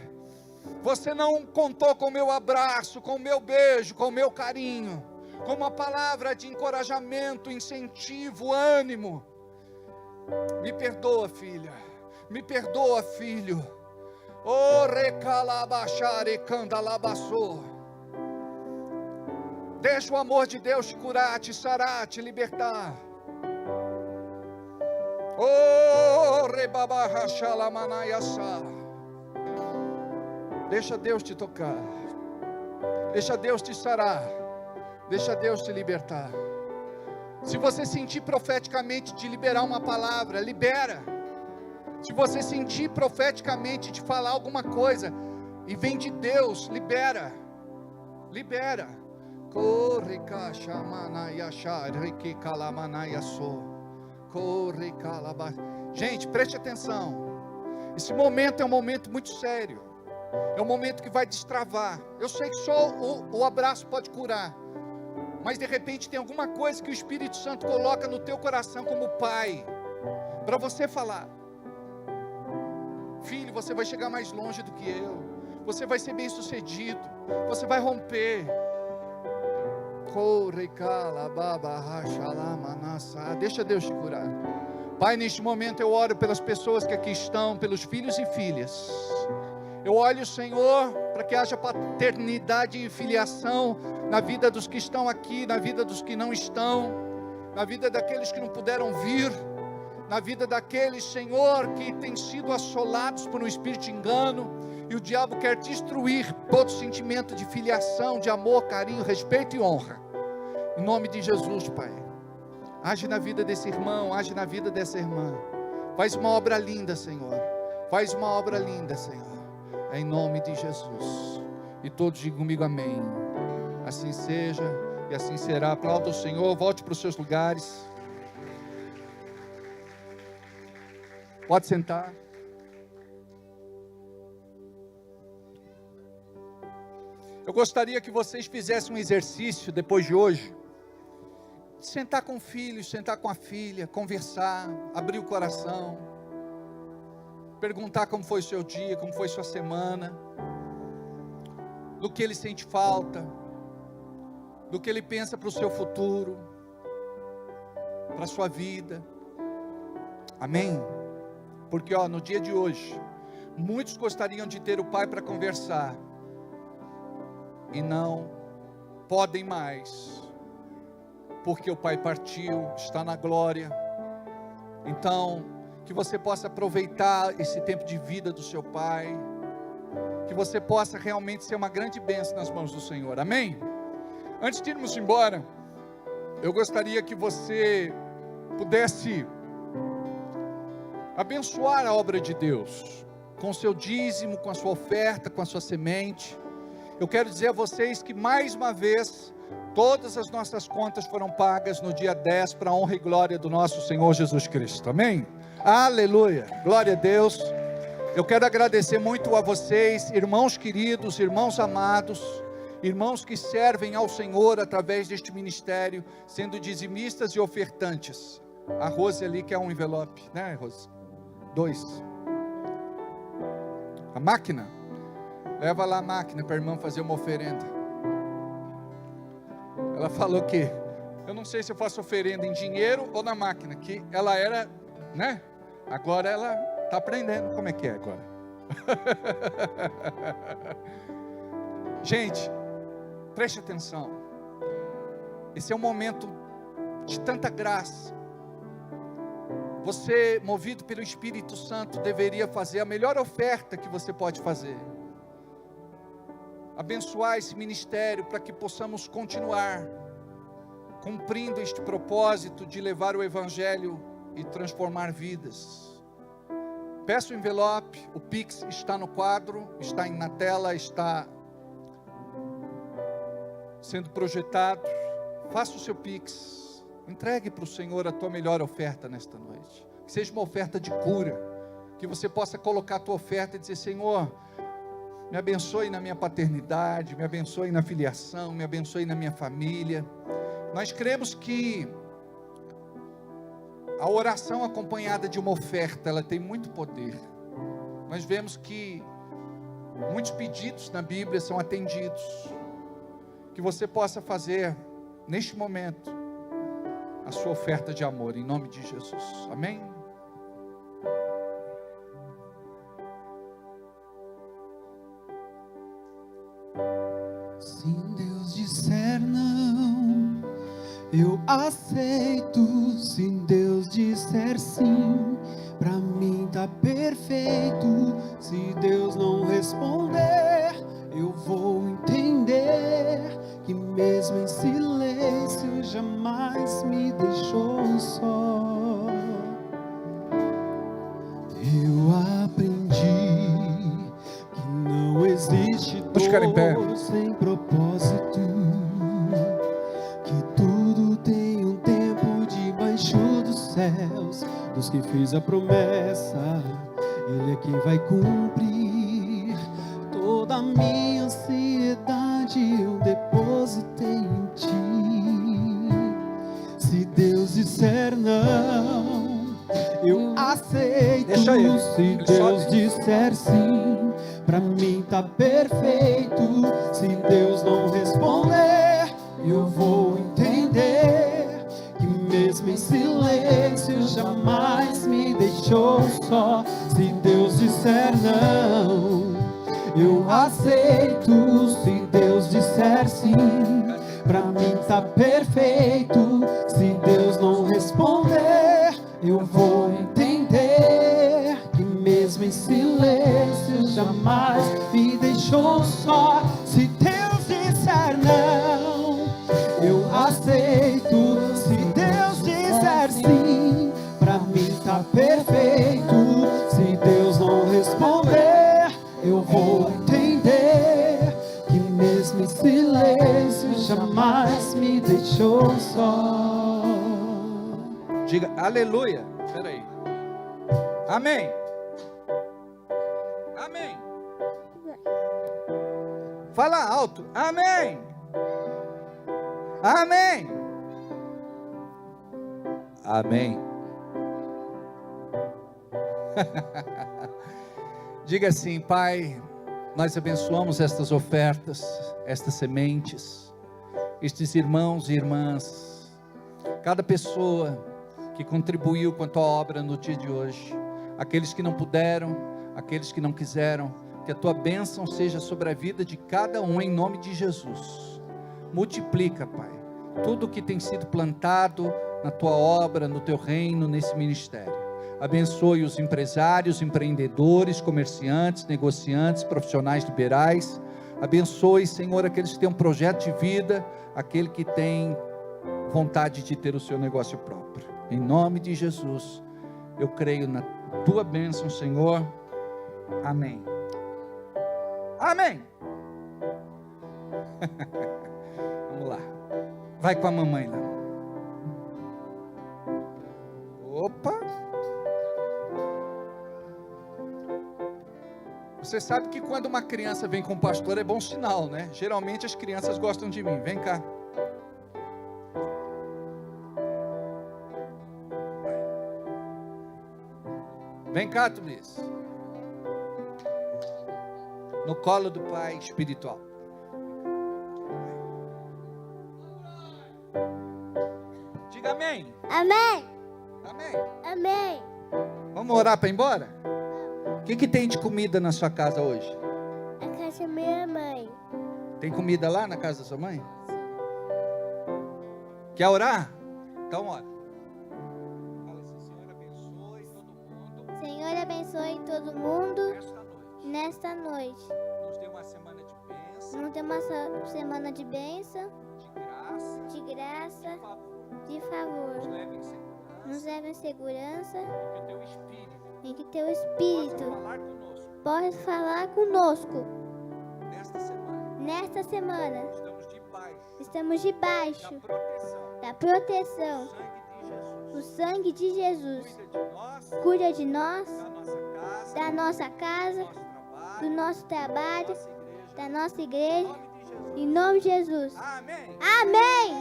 você não contou com o meu abraço, com o meu beijo, com o meu carinho, com uma palavra de encorajamento, incentivo, ânimo. Me perdoa, filha. Me perdoa, filho. Oh, recalabaxare candalabaçô. Deixa o amor de Deus te curar, te sarar, te libertar. Oh, rebabarraxalamanaiaçá. Deixa Deus te tocar. Deixa Deus te sarar. Deixa Deus te libertar. Se você sentir profeticamente de liberar uma palavra, libera. Se você sentir profeticamente de falar alguma coisa e vem de Deus, libera. Libera. Corre Gente, preste atenção. Esse momento é um momento muito sério. É um momento que vai destravar. Eu sei que só o abraço pode curar, mas de repente tem alguma coisa que o Espírito Santo coloca no teu coração como pai, para você falar: filho, você vai chegar mais longe do que eu, você vai ser bem sucedido, você vai romper. Deixa Deus te curar. Pai, neste momento eu oro pelas pessoas que aqui estão, pelos filhos e filhas. Eu olho, Senhor, para que haja paternidade e filiação na vida dos que estão aqui, na vida dos que não estão, na vida daqueles que não puderam vir, na vida daqueles, Senhor, que têm sido assolados por um espírito de engano, e o diabo quer destruir todo sentimento de filiação, de amor, carinho, respeito e honra. Em nome de Jesus, Pai, age na vida desse irmão, age na vida dessa irmã. Faz uma obra linda, Senhor. Faz uma obra linda, Senhor. Em nome de Jesus. E todos digam comigo amém. Assim seja e assim será. Aplauda o Senhor. Volte para os seus lugares. Pode sentar. Eu gostaria que vocês fizessem um exercício depois de hoje. Sentar com o filho, sentar com a filha, conversar, abrir o coração. Perguntar como foi o seu dia, como foi sua semana, do que ele sente falta, do que ele pensa para o seu futuro, para a sua vida. Amém? Porque no dia de hoje, muitos gostariam de ter o pai para conversar, e não podem mais, porque o pai partiu, está na glória. Então, que você possa aproveitar esse tempo de vida do seu pai, que você possa realmente ser uma grande bênção nas mãos do Senhor, amém? Antes de irmos embora, eu gostaria que você pudesse abençoar a obra de Deus, com o seu dízimo, com a sua oferta, com a sua semente. Eu quero dizer a vocês que mais uma vez, todas as nossas contas foram pagas no dia 10, para a honra e glória do nosso Senhor Jesus Cristo, amém? Aleluia, glória a Deus. Eu quero agradecer muito a vocês, irmãos queridos, irmãos amados, irmãos que servem ao Senhor através deste ministério, sendo dizimistas e ofertantes. A Rose ali quer um envelope, né, Rose? 2. A máquina? Leva lá a máquina para a irmã fazer uma oferenda. Ela falou que, eu não sei se eu faço oferenda em dinheiro ou na máquina, que ela era, né? Agora ela está aprendendo como é que é agora. Gente, preste atenção. Esse é um momento de tanta graça. Você, movido pelo Espírito Santo, deveria fazer a melhor oferta que você pode fazer. Abençoar esse ministério para que possamos continuar cumprindo este propósito de levar o Evangelho e transformar vidas. Peça o envelope, o Pix está no quadro, está na tela, está sendo projetado. Faça o seu Pix, entregue para o Senhor a tua melhor oferta nesta noite. Que seja uma oferta de cura, que você possa colocar a tua oferta e dizer: Senhor, me abençoe na minha paternidade, me abençoe na filiação, me abençoe na minha família. Nós cremos que a oração acompanhada de uma oferta, ela tem muito poder. Nós vemos que muitos pedidos na Bíblia são atendidos. Que você possa fazer, neste momento, a sua oferta de amor, em nome de Jesus. Amém? Se Deus disser não, eu aceito. Se Deus disser sim, pra mim tá perfeito. Se Deus não responder, eu vou entender que mesmo em silêncio jamais me deixou só. Eu aprendi que não existe dor sem propósito, que tudo tem um tempo debaixo dos céus. Dos que fez a promessa, Ele é quem vai cumprir. Toda a minha ansiedade eu depositei em Ti. Se Deus disser não, eu aceito. Deixa ele. Se Deus disser sim, pra mim tá perfeito. Se Deus não responder, eu vou entender que mesmo em silêncio jamais me deixou só. Se Deus disser não, eu aceito. Se Deus disser sim, pra mim tá perfeito. Se Deus não responder, eu vou entender que mesmo em silêncio jamais me deixou só. Se Deus disser não, eu aceito. Se Deus disser sim, pra mim tá perfeito. Se Deus não responder, eu vou entender que mesmo em silêncio jamais me deixou só. Diga aleluia. Espera aí. Amém. Amém. Fala alto. Amém. Amém. Amém. Diga assim: Pai, nós abençoamos estas ofertas, estas sementes, estes irmãos e irmãs, cada pessoa que contribuiu com a Tua obra no dia de hoje, aqueles que não puderam, aqueles que não quiseram, que a Tua bênção seja sobre a vida de cada um, em nome de Jesus. Multiplica, Pai, tudo que tem sido plantado na Tua obra, no Teu reino, nesse ministério. Abençoe os empresários, empreendedores, comerciantes, negociantes, profissionais liberais. Abençoe, Senhor, aqueles que têm um projeto de vida, aquele que tem vontade de ter o seu negócio próprio. Em nome de Jesus, eu creio na Tua bênção, Senhor. Amém. Amém. Vamos lá. Vai com a mamãe lá. Opa. Você sabe que quando uma criança vem com o pastor é bom sinal, né? Geralmente as crianças gostam de mim. Vem cá. Vem cá, Tunis. No colo do pai espiritual. Diga amém. Amém. Amém. Amém. Vamos orar para ir embora? O que tem de comida na sua casa hoje? A casa da minha mãe. Tem comida lá na casa da sua mãe? Quer orar? Então ora. Fala assim, Senhor, abençoe todo mundo Senhor, abençoe todo mundo nesta noite. nesta noite. Nos dê uma semana de bênção, Não tem uma semana de bênção, de de graça, favor. de favor. Nos leve em segurança, Nos leve em segurança, que o teu Espírito em que teu possa Espírito falar conosco possa falar conosco. nesta semana. Nesta semana, Estamos debaixo estamos debaixo da da proteção do do sangue de Jesus. sangue de Jesus. Cuida de nós, Cuida de nós, da nossa casa, da nossa casa, do nosso do trabalho, nosso trabalho, da nossa igreja, da nossa igreja. em nome de Jesus. Amém. Amém.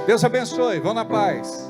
Deus abençoe. Vão na paz.